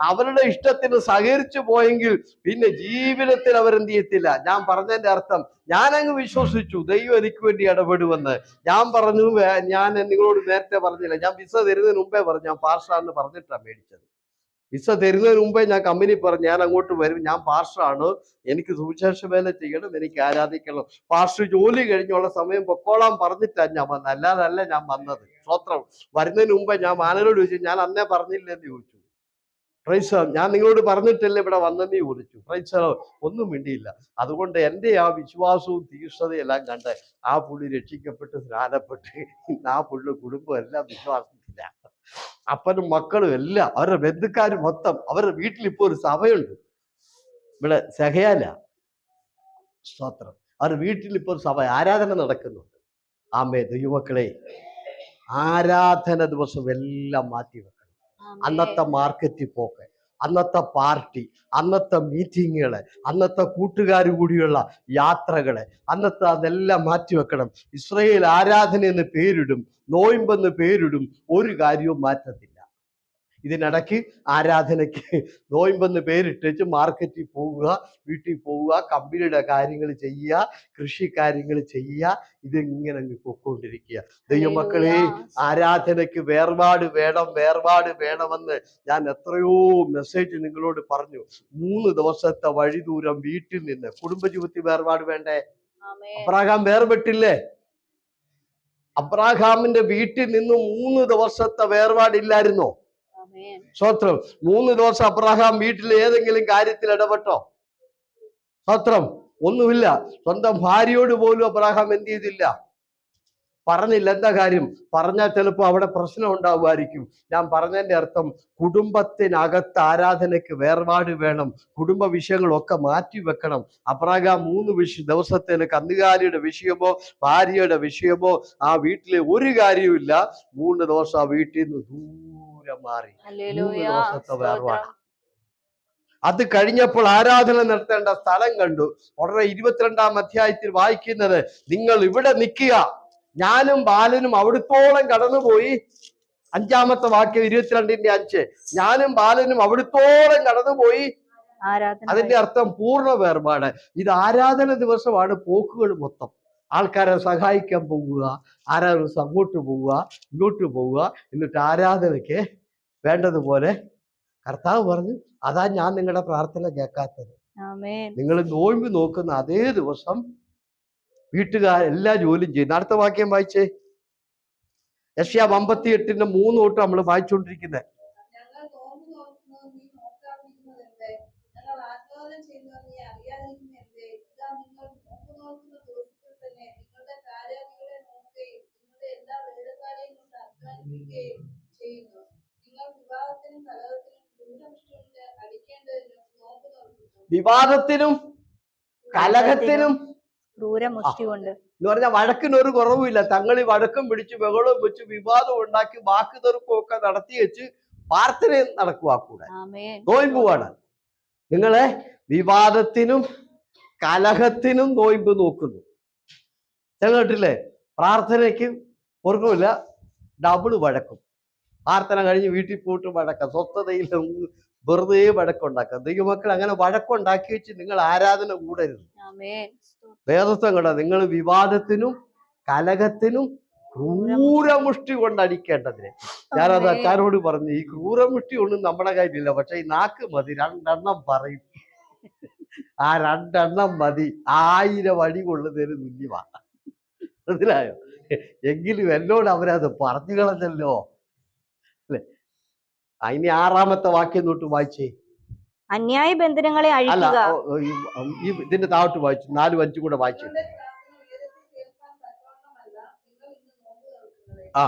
അവരുടെ ഇഷ്ടത്തിന് സഹകരിച്ചു പോയെങ്കിൽ പിന്നെ ജീവിതത്തിൽ അവരെന്ത് ചെയ്യത്തില്ല. ഞാൻ പറഞ്ഞതിന്റെ അർത്ഥം, ഞാനങ്ങ് വിശ്വസിച്ചു ദൈവം എനിക്ക് വേണ്ടി ഇടപെടുമെന്ന്. ഞാൻ പറഞ്ഞു, ഞാൻ നിങ്ങളോട് നേരത്തെ പറഞ്ഞില്ല, ഞാൻ വിസ തരുന്നതിന് മുമ്പേ പറഞ്ഞു, ഞാൻ പാർഷാന്ന് പറഞ്ഞിട്ടാണ് മേടിച്ചത്. വിസ തരുന്നതിന് മുമ്പേ ഞാൻ കമ്പനി പറഞ്ഞു, ഞാൻ അങ്ങോട്ട് വരും, ഞാൻ പാർഷാണ്, എനിക്ക് സുവിശേഷ വേല ചെയ്യണം, എനിക്ക് ആരാധിക്കണം. പാർഷ ജോലി കഴിഞ്ഞുള്ള സമയം പൊക്കോളാൻ പറഞ്ഞിട്ടാണ് ഞാൻ വന്നത്, അല്ലാതല്ല ഞാൻ വന്നത്. സ്വത്രം. വരുന്നതിന് മുമ്പേ ഞാൻ മാനരോട് ചോദിച്ചു, ഞാൻ അന്നേ പറഞ്ഞില്ലെന്ന് ചോദിച്ചു. പ്രൈസ്, ഞാൻ നിങ്ങളോട് പറഞ്ഞിട്ടല്ലേ ഇവിടെ വന്നെന്ന് ചോദിച്ചു. പ്രൈസ്, ഒന്നും മിണ്ടിയില്ല. അതുകൊണ്ട് എൻ്റെ ആ വിശ്വാസവും തീഷ്ണതയും എല്ലാം കണ്ട് ആ പുള്ളി രക്ഷിക്കപ്പെട്ട് സ്നാനപ്പെട്ട് ആ പുള്ളി കുടുംബം എല്ലാം വിശ്വാസത്തില്ല. അപ്പനും മക്കളും എല്ലാം, അവരുടെ ബന്ധുക്കാരും മൊത്തം, അവരുടെ വീട്ടിൽ ഇപ്പോൾ ഒരു സഭയുണ്ട്. ഇവിടെ സഹയാല സ്തോത്രം. അവരുടെ വീട്ടിൽ ഇപ്പോൾ ഒരു സഭ, ആരാധന നടക്കുന്നുണ്ട്. ആമേ. ദൈവമക്കളെ, ആരാധന ദിവസം എല്ലാം മാറ്റി വെക്കണം. അന്നത്തെ മാർക്കറ്റിൽ പോക്ക്, അന്നത്തെ പാർട്ടി, അന്നത്തെ മീറ്റിങ്ങുകള്, അന്നത്തെ കൂട്ടുകാർ കൂടിയുള്ള യാത്രകള്, അന്നത്തെ അതെല്ലാം മാറ്റിവെക്കണം. ഇസ്രായേൽ ആരാധന എന്ന് പേരിടും, നോയമ്പെന്ന് പേരിടും, ഒരു കാര്യവും മാറ്റത്തില്ല. ഇതിനിടയ്ക്ക് ആരാധനയ്ക്ക് നോയമ്പെന്ന് പേരിട്ടേച്ച് മാർക്കറ്റിൽ പോവുക, വീട്ടിൽ പോവുക, കമ്പനിയുടെ കാര്യങ്ങൾ ചെയ്യുക, കൃഷി കാര്യങ്ങൾ ചെയ്യുക, ഇതിങ്ങനെ അങ്ങ് പൊക്കോണ്ടിരിക്കുക. ദൈവമക്കളെ, ആരാധനയ്ക്ക് വേർപാട് വേണമെന്ന് ഞാൻ എത്രയോ മെസ്സേജ് നിങ്ങളോട് പറഞ്ഞു. 3 ദിവസത്തെ വഴി ദൂരം വീട്ടിൽ നിന്ന്. കുടുംബജീവിതത്തിൽ വേർപാട് വേണ്ടേ? അബ്രാഹാം വേർപെട്ടില്ലേ? അബ്രാഹാമിന്റെ വീട്ടിൽ നിന്ന് 3 ദിവസത്തെ വേർപാടില്ലായിരുന്നോ? സ്തോത്രം. 3 ദിവസം അബ്രാഹാം വീട്ടിൽ ഏതെങ്കിലും കാര്യത്തിൽ ഇടപെട്ടോ? സ്തോത്രം. ഒന്നുമില്ല. സ്വന്തം ഭാര്യയോട് പോലും അബ്രാഹാം എന്ത് ചെയ്തില്ല? പറഞ്ഞില്ല. എന്താ കാര്യം? പറഞ്ഞാൽ ചിലപ്പോൾ അവിടെ പ്രശ്നം ഉണ്ടാവുമായിരിക്കും. ഞാൻ പറഞ്ഞതിന്റെ അർത്ഥം, കുടുംബത്തിനകത്ത് ആരാധനയ്ക്ക് വേർപാട് വേണം. കുടുംബ വിഷയങ്ങളൊക്കെ മാറ്റി വെക്കണം. അബ്രാഹാം 3 ദിവസത്തേന് കന്നുകാലിയുടെ വിഷയമോ ഭാര്യയുടെ വിഷയമോ ആ വീട്ടിലെ ഒരു കാര്യവുമില്ല. 3 ദിവസം ആ വീട്ടിൽ നിന്ന് ദൂരെ മാറി. 3 ദിവസത്തെ വേർപാട്. അത് കഴിഞ്ഞപ്പോൾ ആരാധന നടത്തേണ്ട സ്ഥലം കണ്ടു. ഉടനെ 22-ാം അധ്യായത്തിൽ വായിക്കുന്നത്, നിങ്ങൾ ഇവിടെ നിൽക്കുക, ഞാനും ബാലനും അവിടുത്തോളം കടന്നുപോയി. 5-ാമത്തെ വാക്യം 22-ന്റെ 5. ഞാനും ബാലനും അവിടുത്തോളം കടന്നുപോയി. അതിന്റെ അർത്ഥം പൂർണ്ണ വേർപാട്. ഇത് ആരാധന ദിവസമാണ്. പോക്കുകൾ മൊത്തം ആൾക്കാരെ സഹായിക്കാൻ പോവുക, ആരാധന അങ്ങോട്ട് പോവുക, ഇങ്ങോട്ട് പോവുക, എന്നിട്ട് ആരാധനയ്ക്ക് വേണ്ടതുപോലെ കർത്താവ് പറഞ്ഞു, അതാ ഞാൻ നിങ്ങളുടെ പ്രാർത്ഥന കേൾക്കാത്തത്. നിങ്ങൾ നോമ്പ് നോക്കുന്ന അതേ ദിവസം വീട്ടുകാർ എല്ലാ ജോലിയും ചെയ്യുന്നു. അടുത്ത വാക്യം വായിച്ചേ. യെശയ്യാ 58-ന്റെ 3 തൊട്ട് നമ്മൾ വായിച്ചുകൊണ്ടിരിക്കുന്നത്. വിവാദത്തിനും കലഹത്തിനും എന്ന് പറഞ്ഞാൽ വഴക്കിനൊരു കുറവുമില്ല. തങ്ങളി വഴക്കും പിടിച്ച് ബഹളവും വെച്ച് വിവാദം ഉണ്ടാക്കി വാക്ക് തർക്കവും ഒക്കെ നടത്തി വെച്ച് പ്രാർത്ഥനയും നടക്കുക. കൂടെ നോയമ്പുമാണ്. നിങ്ങളെ വിവാദത്തിനും കലഹത്തിനും നോയമ്പ് നോക്കുന്നു. കേട്ടില്ലേ? പ്രാർത്ഥനയ്ക്ക് ഓർക്കുമില്ല, ഡബിൾ വഴക്കും. പ്രാർത്ഥന കഴിഞ്ഞ് വീട്ടിൽ പോയിട്ട് വഴക്കം, സ്വസ്ഥതയിൽ വെറുതെ വഴക്കുണ്ടാക്കാം. ദൈവമക്കൾ അങ്ങനെ വഴക്കുണ്ടാക്കി വെച്ച് നിങ്ങൾ ആരാധന കൂടരുത്. വേദസ്ഥം കണ്ട, നിങ്ങൾ വിവാദത്തിനും കലഹത്തിനും ക്രൂരമുഷ്ടി കൊണ്ടടിക്കേണ്ടതിന്. ഞാനത് അച്ഛനോട് പറഞ്ഞു, ഈ ക്രൂരമുഷ്ടി ഒന്നും നമ്മുടെ കയ്യിലില്ല, പക്ഷെ ഈ നാക്ക് മതി, 2 എണ്ണം പറയും. ആ 2 എണ്ണം മതി, 1000 അടി കൊള്ളുന്നതിന് തുല്യമാണ്. മനസ്സിലായോ? എങ്കിലും എന്നോട് അവരത് പറഞ്ഞു കളഞ്ഞല്ലോ അല്ലെ. ഇനി 6-ാമത്തെ വാക്യം തൊട്ട് വായിച്ചേ. അന്യായ ബന്ധനങ്ങളെ അഴിക്കുക. ഈ ഇതിന്റെ താഴോട്ട് വായിച്ചു, 4-5 കൂടെ വായിച്ചു. ആ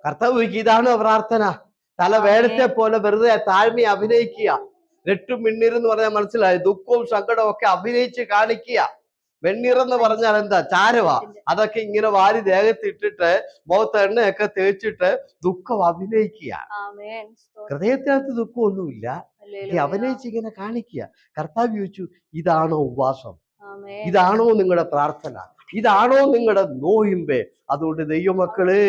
കർത്താവ് ചോദിക്കുക, ഇതാണോ പ്രാർത്ഥന? തല വേടത്തെ പോലെ വെറുതെ താഴ്മ അഭിനയിക്കുക. 8 മിണ്ണീരെന്ന് പറഞ്ഞാൽ മനസ്സിലായി, ദുഃഖവും സങ്കടവും ഒക്കെ അഭിനയിച്ച് കാണിക്കുക. വെണ്ണീറെന്ന് പറഞ്ഞാൽ എന്താ? ചാരവാ. അതൊക്കെ ഇങ്ങനെ വാരി ദേഹത്ത് ഇട്ടിട്ട് മുഖത്ത് എണ്ണയൊക്കെ തേച്ചിട്ട് ദുഃഖം അഭിനയിക്കുക. ഹൃദയത്തിനകത്ത് ദുഃഖമൊന്നുമില്ല, അഭിനയിച്ച് ഇങ്ങനെ കാണിക്കുക. കർത്താവ് ചോദിച്ചു, ഇതാണോ ഉപവാസം? ഇതാണോ നിങ്ങളുടെ പ്രാർത്ഥന? ഇതാണോ നിങ്ങളുടെ നോയിമ്പ്? അതുകൊണ്ട് ദൈവമക്കളെ,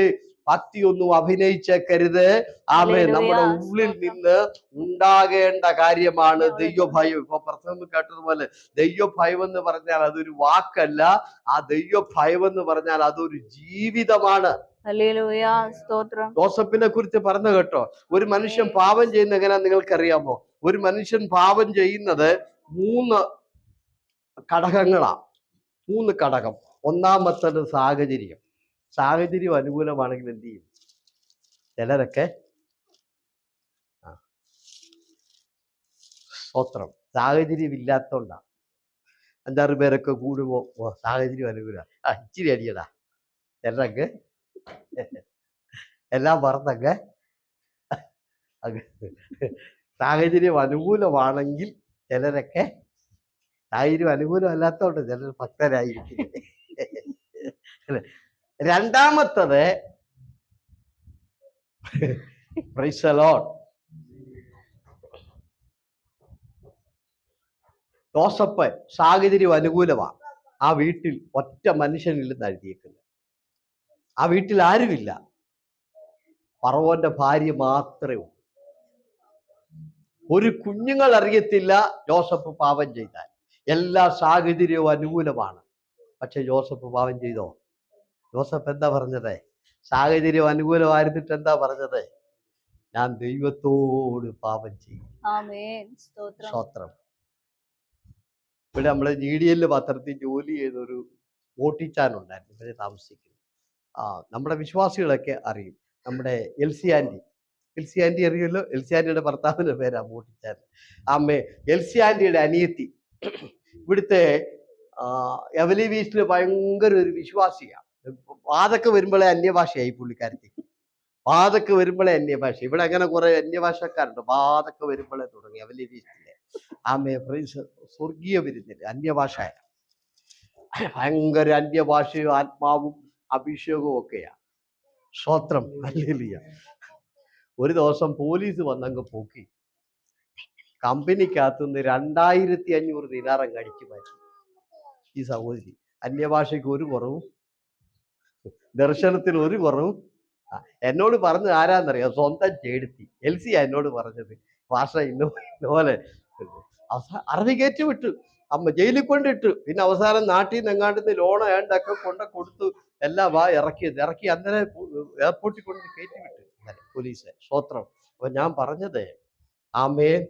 ഭക്തിയൊന്നും അഭിനയിച്ചേക്കരുത്. ആമേ. നമ്മുടെ ഉള്ളിൽ നിന്ന് ഉണ്ടാകേണ്ട കാര്യമാണ് ദൈവഭയം. ഇപ്പൊ പ്രഥമ കേട്ടതുപോലെ, ദൈവഭയം എന്ന് പറഞ്ഞാൽ അതൊരു വാക്കല്ല. ആ ദൈവഭയം എന്ന് പറഞ്ഞാൽ അതൊരു ജീവിതമാണ്. ജോസഫിനെ കുറിച്ച് പറഞ്ഞു കേട്ടോ. ഒരു മനുഷ്യൻ പാപം ചെയ്യുന്ന എങ്ങനെയാ നിങ്ങൾക്കറിയാമോ? ഒരു മനുഷ്യൻ പാപം ചെയ്യുന്നത് 3 ഘടകങ്ങളാ. 3 ഘടകം. ഒന്നാമത്തത് സാഹചര്യം. സാഹചര്യം അനുകൂലമാണെങ്കിൽ എന്ത് ചെയ്യും? ചിലരൊക്കെ സ്തോത്രം, സാഹചര്യം ഇല്ലാത്തോണ്ടാ. 5-6 പേരൊക്കെ കൂടുമ്പോ സാഹചര്യം അനുകൂല, ഇച്ചിരി അടിയടാ. ചിലരൊക്കെ എല്ലാം പറഞ്ഞൊക്കെ. സാഹചര്യം അനുകൂലമാണെങ്കിൽ ചിലരൊക്കെ, സാഹചര്യം അനുകൂലം അല്ലാത്തോണ്ട് ചിലർ ഭക്തരായിരിക്കും. രണ്ടാമത്തത് പ്രൈസ് ദി ലോർഡ്. ജോസഫ് സാഹചര്യം അനുകൂലമാണ്. ആ വീട്ടിൽ ഒറ്റ മനുഷ്യനില്ലെന്ന് എഴുതിയേക്കുന്നത്. ആ വീട്ടിൽ ആരുമില്ല, ഫറവോന്റെ ഭാര്യ മാത്രമേ ഉള്ളൂ. ഒരു കുഞ്ഞുങ്ങൾ അറിയത്തില്ല ജോസഫ് പാപം ചെയ്താൽ. എല്ലാ സാഹചര്യവും അനുകൂലമാണ്. പക്ഷെ ജോസഫ് പാപം ചെയ്തോ? ജോസഫ് എന്താ പറഞ്ഞത്? സാഹചര്യം അനുകൂലമായിരുന്നിട്ട് എന്താ പറഞ്ഞത്? ഞാൻ ദൈവത്തോട് പാപം ചെയ്യും. സ്തോത്രം. ഇവിടെ നമ്മള് GDL പത്രത്തിൽ ജോലി ചെയ്തൊരു ഓട്ടിച്ചാനുണ്ടായിരുന്നു, ഇവിടെ താമസിക്കുന്നത്. നമ്മുടെ വിശ്വാസികളൊക്കെ അറിയും. നമ്മുടെ എൽസി ആന്റി അറിയുമല്ലോ. എൽസി ആന്റിയുടെ ഭർത്താവിന്റെ പേരാ ഓട്ടിച്ചാൻ. അമ്മേ എൽസി ആന്റിയുടെ അനിയത്തി ഇവിടുത്തെ എവലി വീട്ടില് ഭയങ്കര ഒരു വിശ്വാസിയാണ്. വാതൊക്കെ വരുമ്പോഴേ അന്യഭാഷയായി പുള്ളിക്കാരത്തി. വാതൊക്കെ വരുമ്പോഴേ അന്യഭാഷ. ഇവിടെ അങ്ങനെ കുറെ അന്യഭാഷക്കാരുണ്ട്. വാതൊക്കെ വരുമ്പോഴേ തുടങ്ങി എവലി വീട്ടിലെ ആമേ സ്വർഗീയ വിരുന്നില് അന്യഭാഷയ. ഭയങ്കര അന്യഭാഷയും ആത്മാവും അഭിഷേകവും ഒക്കെയാ. സ്തോത്രം. ഹല്ലേലൂയ. ഒരു ദിവസം പോലീസ് വന്നങ്ങ് പോക്കി കമ്പനിക്കകത്തുനിന്ന് 2500 ദിനാറം കടിച്ചു മാറ്റി. ഈ സഹോദരി അന്യഭാഷയ്ക്ക് ഒരു കുറവും, ദർശനത്തിന് ഒരു കുറവും. എന്നോട് പറഞ്ഞത് ആരാന്നറിയാം? സ്വന്തം ചേടുത്തി എൽസി എന്നോട് പറഞ്ഞത്. ഭാഷ ഇന്നപോലെ അറബി കയറ്റി വിട്ടു, അമ്മ ജയിലിൽ കൊണ്ടിട്ടു. പിന്നെ അവസാനം നാട്ടിൽ നിന്ന് എങ്ങാണ്ടുന്ന ലോൺ ഏണ്ടൊക്കെ കൊടുത്തു. എല്ലാം ഇറക്കി അന്നേരം എയർപോർട്ടിൽ കൊണ്ട് കയറ്റി വിട്ടു പോലീസ്. സ്തോത്രം. അപ്പൊ ഞാൻ പറഞ്ഞത്, ആമേൻ,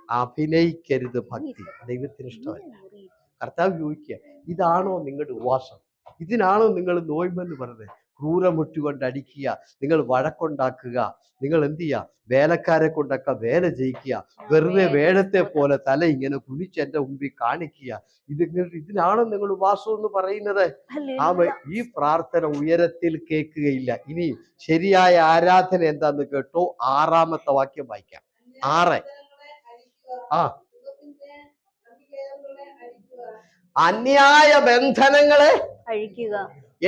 അഭിനയിക്കരുത് ഭക്തി. ദൈവത്തിന് ഇഷ്ടമല്ല. കർത്താവ് ചോദിക്കുക, ഇതാണോ നിങ്ങളുടെ ഉപവാസം? ഇതിനാണോ നിങ്ങൾ നോയ്മെന്ന് പറഞ്ഞത്? ക്രൂരമുട്ടി കൊണ്ട് അടിക്കുക, നിങ്ങൾ വഴക്കുണ്ടാക്കുക, നിങ്ങൾ എന്ത് ചെയ്യുക? വേലക്കാരെ കൊണ്ടൊക്കെ വേല ചെയ്യിക്കുക, വെറുതെ വേഴത്തെ പോലെ തല ഇങ്ങനെ കുനിച്ച് എന്റെ മുമ്പിൽ കാണിക്കുക. ഇതിനാണോ നിങ്ങൾ ഉപവാസം എന്ന് പറയുന്നത്? ഈ പ്രാർത്ഥന ഉയരത്തിൽ കേൾക്കുകയില്ല. ഇനി ശരിയായ ആരാധന എന്താന്ന് കേട്ടോ? 6-ാമത്തെ വാക്യം വായിക്കാം. 6. അന്യായ ബന്ധനങ്ങളെ അഴിക്കുക.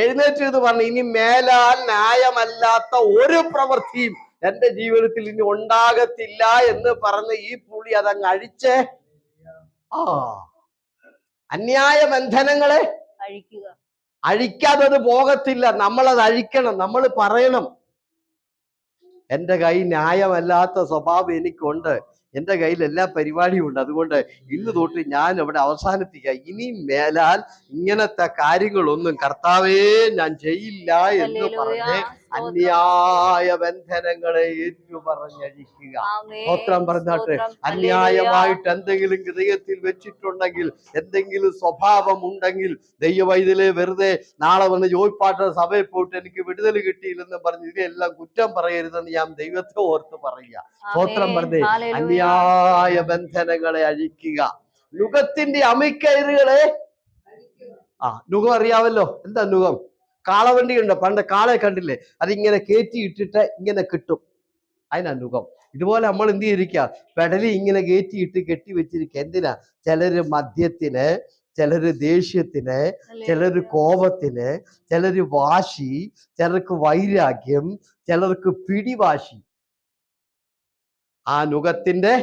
എഴുന്നേറ്റ് എന്ന് പറഞ്ഞു, ഇനി മേലാൽ ന്യായമല്ലാത്ത ഒരു പ്രവൃത്തിയും എന്റെ ജീവിതത്തിൽ ഇനി ഉണ്ടാകത്തില്ല എന്ന് പറഞ്ഞ് ഈ പുള്ളി അതങ്ങ് അഴിച്ച് അന്യായ ബന്ധനങ്ങളെ അഴിക്കാതെ പോകത്തില്ല. നമ്മളത് അഴിക്കണം. നമ്മൾ പറയണം, എന്റെ കൈ ന്യായമല്ലാത്ത സ്വഭാവം എനിക്കുണ്ട്, എന്റെ കയ്യിൽ എല്ലാ പരിപാടിയും ഉണ്ട്, അതുകൊണ്ട് ഇന്ന് തൊട്ട് ഞാൻ അവിടെ അവസാനിപ്പിക്കുക. ഇനി മേലാൽ ഇങ്ങനത്തെ കാര്യങ്ങളൊന്നും കർത്താവേ ഞാൻ ചെയ്യില്ല എന്ന് പറഞ്ഞ് അന്യായ ബന്ധനങ്ങളെ ഏറ്റുപറഞ്ഞഴിക്കുക. സ്തോത്രം പറഞ്ഞാട്ടെ. അന്യായമായിട്ട് എന്തെങ്കിലും ഹൃദയത്തിൽ വെച്ചിട്ടുണ്ടെങ്കിൽ, എന്തെങ്കിലും സ്വഭാവം ഉണ്ടെങ്കിൽ, ദൈവവൈദ്യലെ വെറുതെ നാളെ വന്ന് ജോയിപ്പാട്ട സഭയിൽ പോയിട്ട് എനിക്ക് വിടുതൽ കിട്ടിയില്ലെന്ന് പറഞ്ഞ് ഇതെല്ലാം കുറ്റം പറയരുതെന്ന് ഞാൻ ദൈവത്തെ ഓർത്ത് പറയുക. സ്തോത്രം പറഞ്ഞേ. അന്യായ ബന്ധനങ്ങളെ അഴിക്കുക. നുകത്തിന്റെ അമിക്കയറുകളെ നുകം അറിയാവല്ലോ. എന്താ നുകം? കാളവണ്ടി ഉണ്ട്, പണ്ട് കാളെ കണ്ടില്ലേ? അതിങ്ങനെ കയറ്റി ഇട്ടിട്ട് ഇങ്ങനെ കിട്ടും, അതിനാ നുകം. ഇതുപോലെ നമ്മൾ എന്ത് ചെയ്തിരിക്കുക? പെടലി ഇങ്ങനെ കയറ്റിയിട്ട് കെട്ടി വെച്ചിരിക്കുക. എന്തിനാ? ചിലര് മദ്യത്തിന്, ചിലര് ദേഷ്യത്തിന്, ചിലര് കോപത്തിന്, ചിലര് വാശി, ചിലർക്ക് വൈരാഗ്യം, ചിലർക്ക് പിടിവാശി. ആ നുകത്തിന്റെ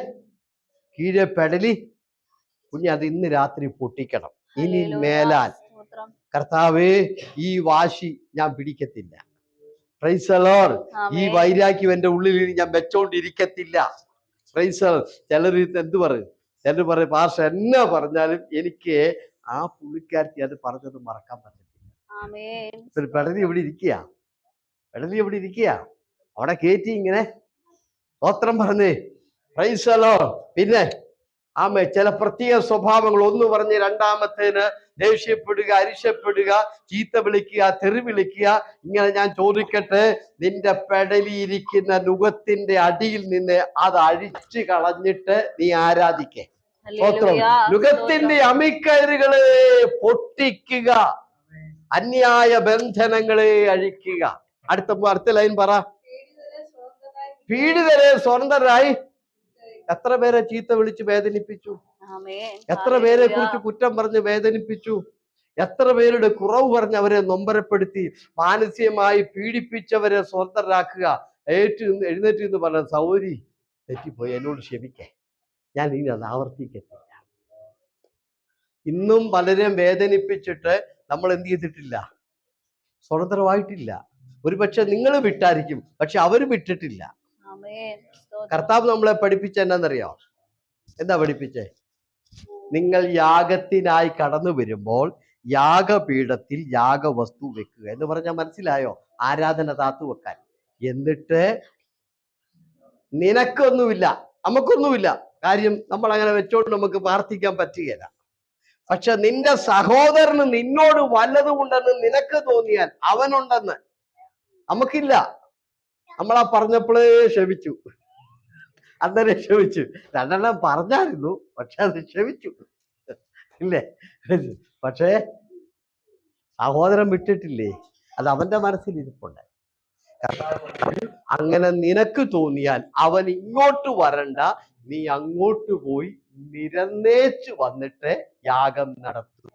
കീഴെ പെടലി അത് ഇന്ന് രാത്രി പൊട്ടിക്കണം. ഇനി മേലാൽ കർത്താവേ ഈ വാശി ഞാൻ പിടിക്കത്തില്ല. Praise the Lord. ഈ വൈരാഗ്യം എന്റെ ഉള്ളിൽ ഞാൻ വെച്ചോണ്ടിരിക്കത്തില്ല. Price the Lord. ചിലർ എന്ത് പറയും? ചിലർ പറയും, പാസ്റ്റർ എന്നാ പറഞ്ഞാലും എനിക്ക് ആ പുള്ളിക്കാരത്തി അത് പറഞ്ഞത് മറക്കാൻ പറ്റത്തില്ല. പെടലി എവിടെ ഇരിക്കുക? അവിടെ കയറ്റി ഇങ്ങനെ സ്തോത്രം പറഞ്ഞേ. Price the Lord. പിന്നെ ചില പ്രത്യേക സ്വഭാവങ്ങൾ ഒന്ന് പറഞ്ഞ്, രണ്ടാമത്തേന് ദേഷ്യപ്പെടുക, അരിശപ്പെടുക, ചീത്ത വിളിക്കുക, തെറി വിളിക്കുക. ഇങ്ങനെ ഞാൻ ചോദിക്കട്ടെ, നിന്റെ പെടലിയിരിക്കുന്ന നുകത്തിന്റെ അടിയിൽ നിന്ന് അത് അഴിച്ചു കളഞ്ഞിട്ട് നീ ആരാധിക്കേ. സ്തോത്രം. നുകത്തിന്റെ അമിക്കയറുകളെ പൊട്ടിക്കുക, അന്യായ ബന്ധനങ്ങളെ അഴിക്കുക. അടുത്ത ലൈൻ പറ. പീഡിതരെ സ്വതന്ത്രരായി. എത്ര പേരെ ചീത്ത വിളിച്ച് വേദനിപ്പിച്ചു? എത്ര പേരെ കുറിച്ച് കുറ്റം പറഞ്ഞ് വേദനിപ്പിച്ചു? എത്ര പേരുടെ കുറവ് പറഞ്ഞ് അവരെ നൊമ്പരപ്പെടുത്തി മാനസികമായി പീഡിപ്പിച്ചവരെ സ്വതന്ത്രരാക്കുക. എഴുന്നേറ്റ് എന്ന് പറഞ്ഞ, സൗരി തെറ്റിപ്പോയി, എന്നോട് ക്ഷമിക്കേ, ഞാൻ ഇനി അത് ആവർത്തിക്കത്തില്ല. ഇന്നും പലരെയും വേദനിപ്പിച്ചിട്ട് നമ്മൾ എന്ത് ചെയ്തിട്ടില്ല? സ്വതന്ത്രമായിട്ടില്ല. ഒരുപക്ഷെ നിങ്ങൾ വിട്ടായിരിക്കും, പക്ഷെ അവര് വിട്ടിട്ടില്ല. കർത്താവ് നമ്മളെ പഠിപ്പിച്ച എന്നാന്നറിയോ? എന്താ പഠിപ്പിച്ചേ? നിങ്ങൾ യാഗത്തിനായി കടന്നു വരുമ്പോൾ യാഗപീഠത്തിൽ യാഗവസ്തു വെക്കുക എന്ന് പറഞ്ഞാൽ മനസ്സിലായോ? ആരാധന താത്തു വെക്കാൻ. എന്നിട്ട് നിനക്കൊന്നുമില്ല, നമുക്കൊന്നുമില്ല, കാര്യം നമ്മൾ അങ്ങനെ വെച്ചോണ്ട് നമുക്ക് പ്രാർത്ഥിക്കാൻ പറ്റുകയില്ല. പക്ഷെ നിന്റെ സഹോദരന് നിന്നോട് വല്ലതുമുണ്ടെന്ന് നിനക്ക് തോന്നിയാൽ, അവനുണ്ടെന്ന്, നമുക്കില്ല. നമ്മളാ പറഞ്ഞപ്പോഴേ ക്ഷമിച്ചു, അന്നേരം ക്ഷമിച്ചു. രണ്ടെണ്ണം പറഞ്ഞായിരുന്നു, പക്ഷെ അത് ക്ഷമിച്ചു, ഇല്ലേ? പക്ഷേ സഹോദരൻ വിട്ടിട്ടില്ലേ? അത് അവന്റെ മനസ്സിലിരിപ്പുണ്ട്. അങ്ങനെ നിനക്ക് തോന്നിയാൽ അവൻ ഇങ്ങോട്ട് വരണ്ട, നീ അങ്ങോട്ട് പോയി നിരന്നേച്ച് വന്നിട്ട് യാഗം നടത്തു.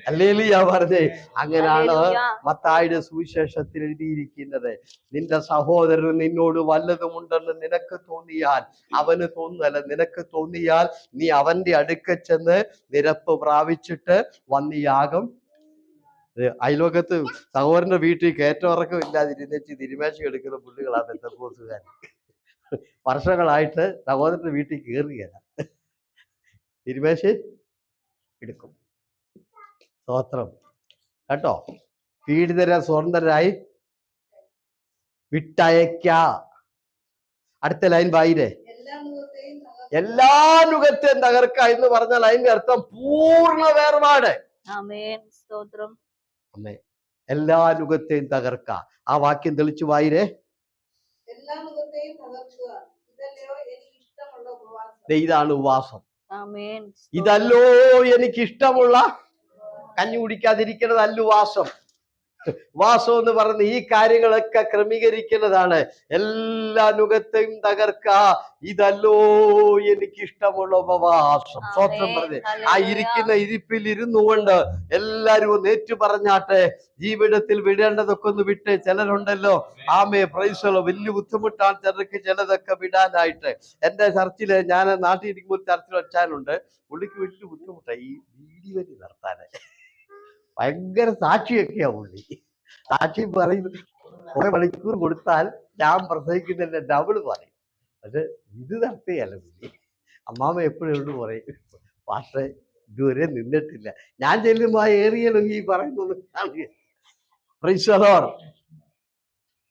ഹല്ലേലൂയ പറഞ്ഞേ. അങ്ങനെയാണ് മത്തായിയുടെ സുവിശേഷത്തിൽ എഴുതിയിരിക്കുന്നത്. നിന്റെ സഹോദരൻ നിന്നോട് വല്ലതുമുണ്ടെന്ന് നിനക്ക് തോന്നിയാൽ, അവന് തോന്നുന്നല്ല, നിനക്ക് തോന്നിയാൽ നീ അവന്റെ അടുക്ക ചെന്ന് നിരപ്പ് പ്രാപിച്ചിട്ട് വന്ന് യാഗം. അയലോകത്ത് സഹോദരന്റെ വീട്ടിൽ കയറ്റമിറക്കം ഇല്ലാതിരുന്നേച്ച് തിരുമേശ എടുക്കുന്ന പുള്ളികളാ പെന്തക്കോസ്തുകാർ. വർഷങ്ങളായിട്ട് സഹോദരന്റെ വീട്ടിൽ കയറുകയല്ല, തിരുമേശ എടുക്കും. സ്തോത്രം കേട്ടോ. പീഡിതരെ സ്വതന്ത്രരായി വിട്ടയക്ക. അടുത്ത ലൈൻ വായിരേ. എല്ലാ നുകത്തെയും തകർക്ക എന്ന് പറഞ്ഞാൽ അതിന്റെ അർത്ഥം പൂർണ്ണ വേർപാട്. അമ്മേ, എല്ലാ നുകത്തെയും തകർക്ക. ആ വാക്യം തെളിച്ചു വായിരേ. ഇതാണ് ഉപവാസം. ഇതല്ലോ എനിക്ക് ഇഷ്ടമുള്ള, കഞ്ഞി കുടിക്കാതിരിക്കുന്നതല്ല ഉപവാസം. വാസം എന്ന് പറഞ്ഞ ഈ കാര്യങ്ങളൊക്കെ ക്രമീകരിക്കുന്നതാണ്. എല്ലാ നുകത്തെയും തകർക്ക, ഇതല്ലോ എനിക്കിഷ്ടമുള്ള ഉപവാസം. സ്വന്തം പറഞ്ഞ് ആ ഇരിക്കുന്ന ഇരിപ്പിൽ ഇരുന്നു കൊണ്ട് എല്ലാരും ഒന്ന് ഏറ്റു പറഞ്ഞാട്ടെ. ജീവിതത്തിൽ വിടേണ്ടതൊക്കെ ഒന്ന് വിട്ട്, ചിലരുണ്ടല്ലോ ആമേ പ്രൈസലോ, വലിയ ബുദ്ധിമുട്ടാണ് ചിലർക്ക് ചിലതൊക്കെ വിടാനായിട്ട്. എന്റെ ചർച്ചില്, ഞാൻ നാട്ടിൽ ഇരിക്കുമ്പോൾ ചർച്ചിൽ വെച്ചാലുണ്ട്, പുള്ളിക്ക് വലിയ ബുദ്ധിമുട്ടാണ് ഈ വീഡിയോ നടത്താന്. ഭയങ്കര സാക്ഷിയൊക്കെയാ പുള്ളി. സാക്ഷി പറയും, കുറെ മണിക്കൂർ കൊടുത്താൽ ഞാൻ പ്രസംഗിക്കുന്നതിന്റെ ഡബിൾ പറയും. പക്ഷെ ഇത് നടത്തുകയല്ല പുള്ളി. അമ്മാമ്മ എപ്പോഴും പറയും, പക്ഷേ ഇതുവരെ നിന്നിട്ടില്ല. ഞാൻ ചെല്ലുമ്പോ ആ ഏറിയലൊന്നും ഈ പറയുന്നത് കാണുക.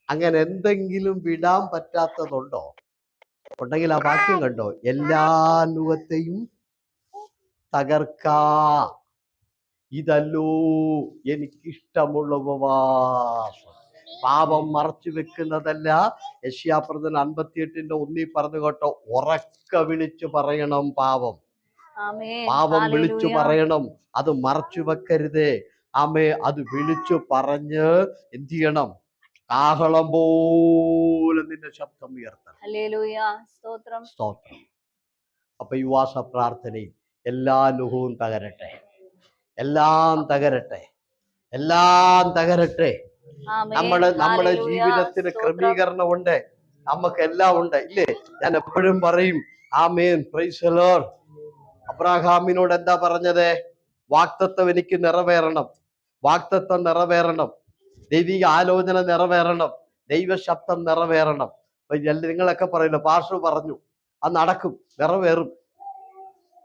അങ്ങനെ എന്തെങ്കിലും വിടാൻ പറ്റാത്തതുണ്ടോ? ഉണ്ടെങ്കിൽ ആ വാക്യം കണ്ടോ, എല്ലാ നുകത്തെയും തകർക്കാ, ഇതല്ലോ എനിക്കിഷ്ടമുള്ള ഉപവാസം. പാപം മറച്ചു വെക്കുന്നതല്ല. യെശയ്യാപ്രവചനം 58:1 പറഞ്ഞു കേട്ടോ, ഉറക്ക വിളിച്ചു പറയണം പാപം. പാപം വിളിച്ചു പറയണം, അത് മറച്ചു വെക്കരുത്. ആമേ, അത് വിളിച്ചു പറഞ്ഞ് എന്ത് ചെയ്യണം? കാഹളം പോലെ നിന്റെ ശബ്ദം ഉയർത്തണം. സ്തോത്രം. അപ്പൊ ഈ ഉപവാസ പ്രാർത്ഥനയിൽ എല്ലാ നുഹവും തകരട്ടെ, എല്ലാം തകരട്ടെ, എല്ലാം തകരട്ടെ. നമ്മുടെ ജീവിതത്തിന് ക്രമീകരണമുണ്ട്, നമുക്ക് എല്ലാം ഉണ്ട്, ഇല്ലേ? ഞാൻ എപ്പോഴും പറയും ആമേൻ, പ്രൈസ് ദി ലോർഡ്. അബ്രഹാമിനോട് എന്താ പറഞ്ഞത്? വാഗ്ദത്തം എനിക്ക് നിറവേറണം, വാഗ്ദത്തം നിറവേറണം, ദൈവിക ആലോചന നിറവേറണം, ദൈവശബ്ദം നിറവേറണം. നിങ്ങളൊക്കെ പറയില്ല, പാസ്റ്റർ പറഞ്ഞു അത് നടക്കും, നിറവേറും.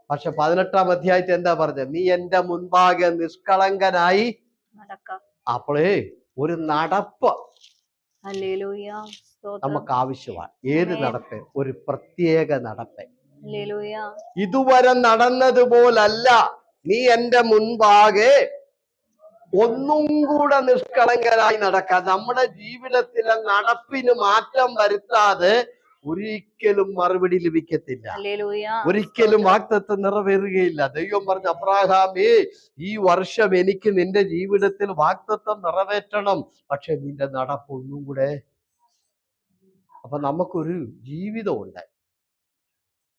പക്ഷെ 18-ാം അധ്യായത്തിൽ എന്താ പറഞ്ഞത്? നീ എന്റെ മുൻപാകെ നിഷ്കളങ്കനായി അപ്പോഴേ ഒരു നടപ്പ് നമുക്ക് ആവശ്യമാണ്. ഏത് നടപ്പ്? ഒരു പ്രത്യേക നടപ്പ്. ഇതുവരെ നടന്നതുപോലല്ല, നീ എന്റെ മുൻപാകെ ഒന്നും കൂടെ നിഷ്കളങ്കനായി നടക്കാൻ. നമ്മുടെ ജീവിതത്തിലെ നടപ്പിന് മാറ്റം വരുത്താതെ ഒരിക്കലും മറുപടി ലഭിക്കത്തില്ല, ഒരിക്കലും വാഗ്ദത്തം നിറവേറുകയില്ല. ദൈവം പറഞ്ഞു, അബ്രഹാമേ, ഈ വർഷം എനിക്ക് നിന്റെ ജീവിതത്തിൽ വാഗ്ദത്തം നിറവേറ്റണം, പക്ഷെ നിന്റെ നടപ്പ് ഒന്നും കൂടെ. അപ്പൊ നമുക്കൊരു ജീവിതമുണ്ട്,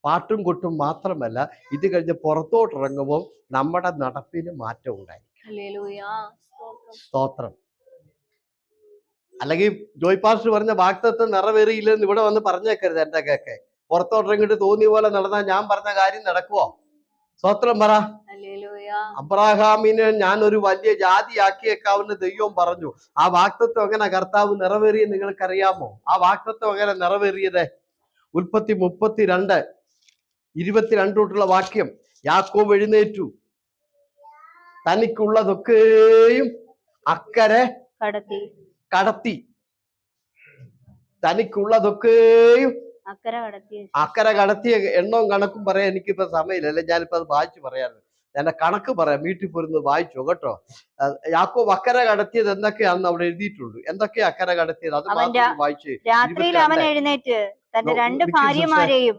പാട്ടും കൊട്ടും മാത്രമല്ല, ഇത് കഴിഞ്ഞ് പുറത്തോട്ടിറങ്ങുമ്പോൾ നമ്മുടെ നടപ്പിന് മാറ്റം ഉണ്ടായി. സ്തോത്രം. അല്ലെങ്കിൽ ജോയ് പാസ്റ്റർ പറഞ്ഞ വാഗ്ദത്തം നിറവേറിയില്ലെന്ന് ഇവിടെ വന്ന് പറഞ്ഞേക്കരുത്. എന്റെ കേക്ക് പുറത്തോട്ടിറങ്ങിട്ട് തോന്നിയ പോലെ നടന്നാൽ ഞാൻ പറഞ്ഞ കാര്യം നടക്കുവോ? സ്വത്രം പറ. അബ്രാഹാമിനെ ഞാൻ ഒരു വലിയ ജാതിയാക്കിയേക്കാവുന്ന ദൈവം പറഞ്ഞു. ആ വാക്തത്വം എങ്ങനെ കർത്താവ് നിറവേറിയത് നിങ്ങൾക്കറിയാമോ? ആ വാക്തത്വം എങ്ങനെ നിറവേറിയത്? ഉൽപ്പത്തി 32:22 തൊട്ടുള്ള വാക്യം. യാക്കോബ് എഴുന്നേറ്റു, തനിക്കുള്ളതൊക്കെയും അക്കരെ കടത്തി. തനിക്കുള്ളതൊക്കെയും അക്കരെ കടത്തിയ എണ്ണവും കണക്കും പറയാൻ എനിക്കിപ്പോ സമയമില്ല, അല്ലെ ഞാനിപ്പോ അത് വായിച്ചു പറയാറുണ്ട്. എന്റെ കണക്ക് പറയാം, വീട്ടിൽ പോരുന്നത് വായിച്ചോ കേട്ടോ. യാക്കോബ് അക്കരെ കടത്തിയത് എന്തൊക്കെയാണെന്ന് അവിടെ എഴുതിയിട്ടുണ്ട്. എന്തൊക്കെയാ അക്കരെ കടത്തിയത്? അത് മാത്രം വായിച്ച്. രാത്രിയിൽ അവൻ എഴുന്നേറ്റ് തന്റെ 2 ഭാര്യമാരെയും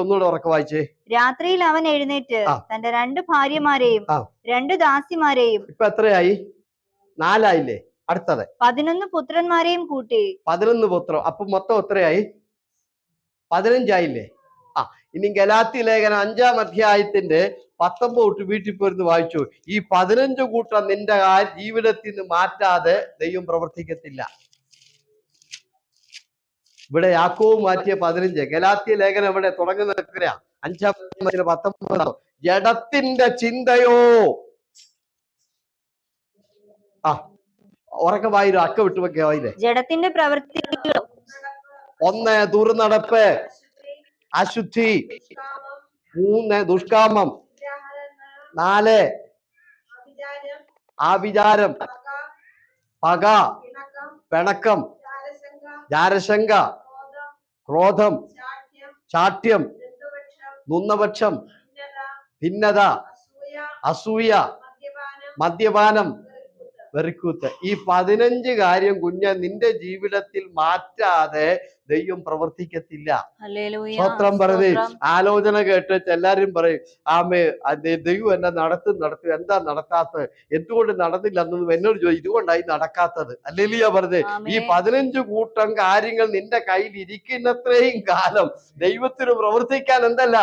ഒന്നുകൂടെ ഉറക്കെ വായിച്ചേ. രാത്രിയിൽ അവൻ എഴുന്നേറ്റ് തന്റെ 2 ഭാര്യമാരെയും 2 ദാസിമാരെയും. ഇപ്പൊ എത്രയായി? 4 ആയില്ലേ? അടുത്തത് 11 പുത്രന്മാരെയും കൂട്ടി. 11 പുത്രം. അപ്പൊ മൊത്തം എത്രയായി? 15 ആയില്ലേ? ഇനി ഗലാത്യ ലേഖനം 5-ാം അധ്യായത്തിന്റെ 19 തൊട്ട് വീട്ടിൽ പോരുന്ന് വായിച്ചു. ഈ 15 കൂട്ടം നിന്റെ ജീവിതത്തിൽ നിന്ന് മാറ്റാതെ ദൈവം പ്രവർത്തിക്കത്തില്ല. ഇവിടെ യാക്കോബ് മാറ്റിയ 15. ഗലാത്യ ലേഖനം ഇവിടെ തുടങ്ങുന്നത് എത്രയാ? 5-ാം അധ്യായത്തിന്റെ 19. ജഡത്തിന്റെ ചിന്തയോ. ഉറക്കെ വായിരോ, അക്ക വിട്ടുവെക്കെ വായില്ലേ. ജഡത്തിന്റെ പ്രവൃത്തികളോ. 1 ദുർനടപ്പ്, അശുദ്ധി. 3 ദുഷ്കാമം. 4 ആവിചാരം, പക, പിണക്കം, ജാരശങ്ക, ക്രോധം, ശാഠ്യം, നുന്നപക്ഷം, ഭിന്നത, അസൂയ, മദ്യപാനം, വെറിക്കൂത്ത്. ഈ 15 കാര്യം കുഞ്ഞ് നിന്റെ ജീവിതത്തിൽ മാറ്റാതെ ദൈവം പ്രവർത്തിക്കത്തില്ല. സ്വത്രം പറഞ്ഞ് ആലോചന കേട്ട് എല്ലാരും പറയും ആമേ ദൈവം എന്നെ നടത്തും. എന്താ നടത്താത്തത്? എന്തുകൊണ്ട് നടന്നില്ല എന്നൊന്നും എന്നോട് ചോദിച്ചു. ഇതുകൊണ്ടായി നടക്കാത്തത്. അല്ലേലിയ പറഞ്ഞ് ഈ 15 കൂട്ടം കാര്യങ്ങൾ നിന്റെ കയ്യിൽ ഇരിക്കുന്നത്രയും കാലം ദൈവത്തിന് പ്രവർത്തിക്കാൻ എന്തല്ല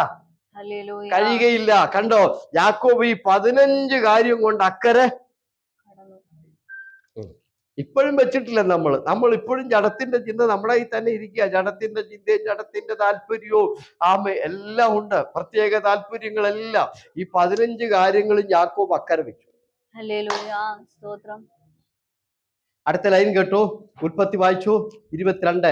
കഴിയുകയില്ല. കണ്ടോ, യാക്കോബ് ഈ 15 കാര്യം കൊണ്ട് അക്കരെ ഇപ്പോഴും വെച്ചിട്ടില്ല. നമ്മൾ ഇപ്പോഴും ജഡത്തിന്റെ ചിന്ത നമ്മുടെ കയ്യിൽ തന്നെ ഇരിക്കുക. ജഡത്തിന്റെ ചിന്തയും ജഡത്തിന്റെ താല്പര്യവും എല്ലാം ഉണ്ട്, പ്രത്യേക താല്പര്യങ്ങളെല്ലാം. ഈ 15 കാര്യങ്ങളും യാക്കോബ് അക്കരെ വെച്ചു. അടുത്ത ലൈൻ കേട്ടോ, ഉൽപ്പത്തി വായിച്ചു 22:32.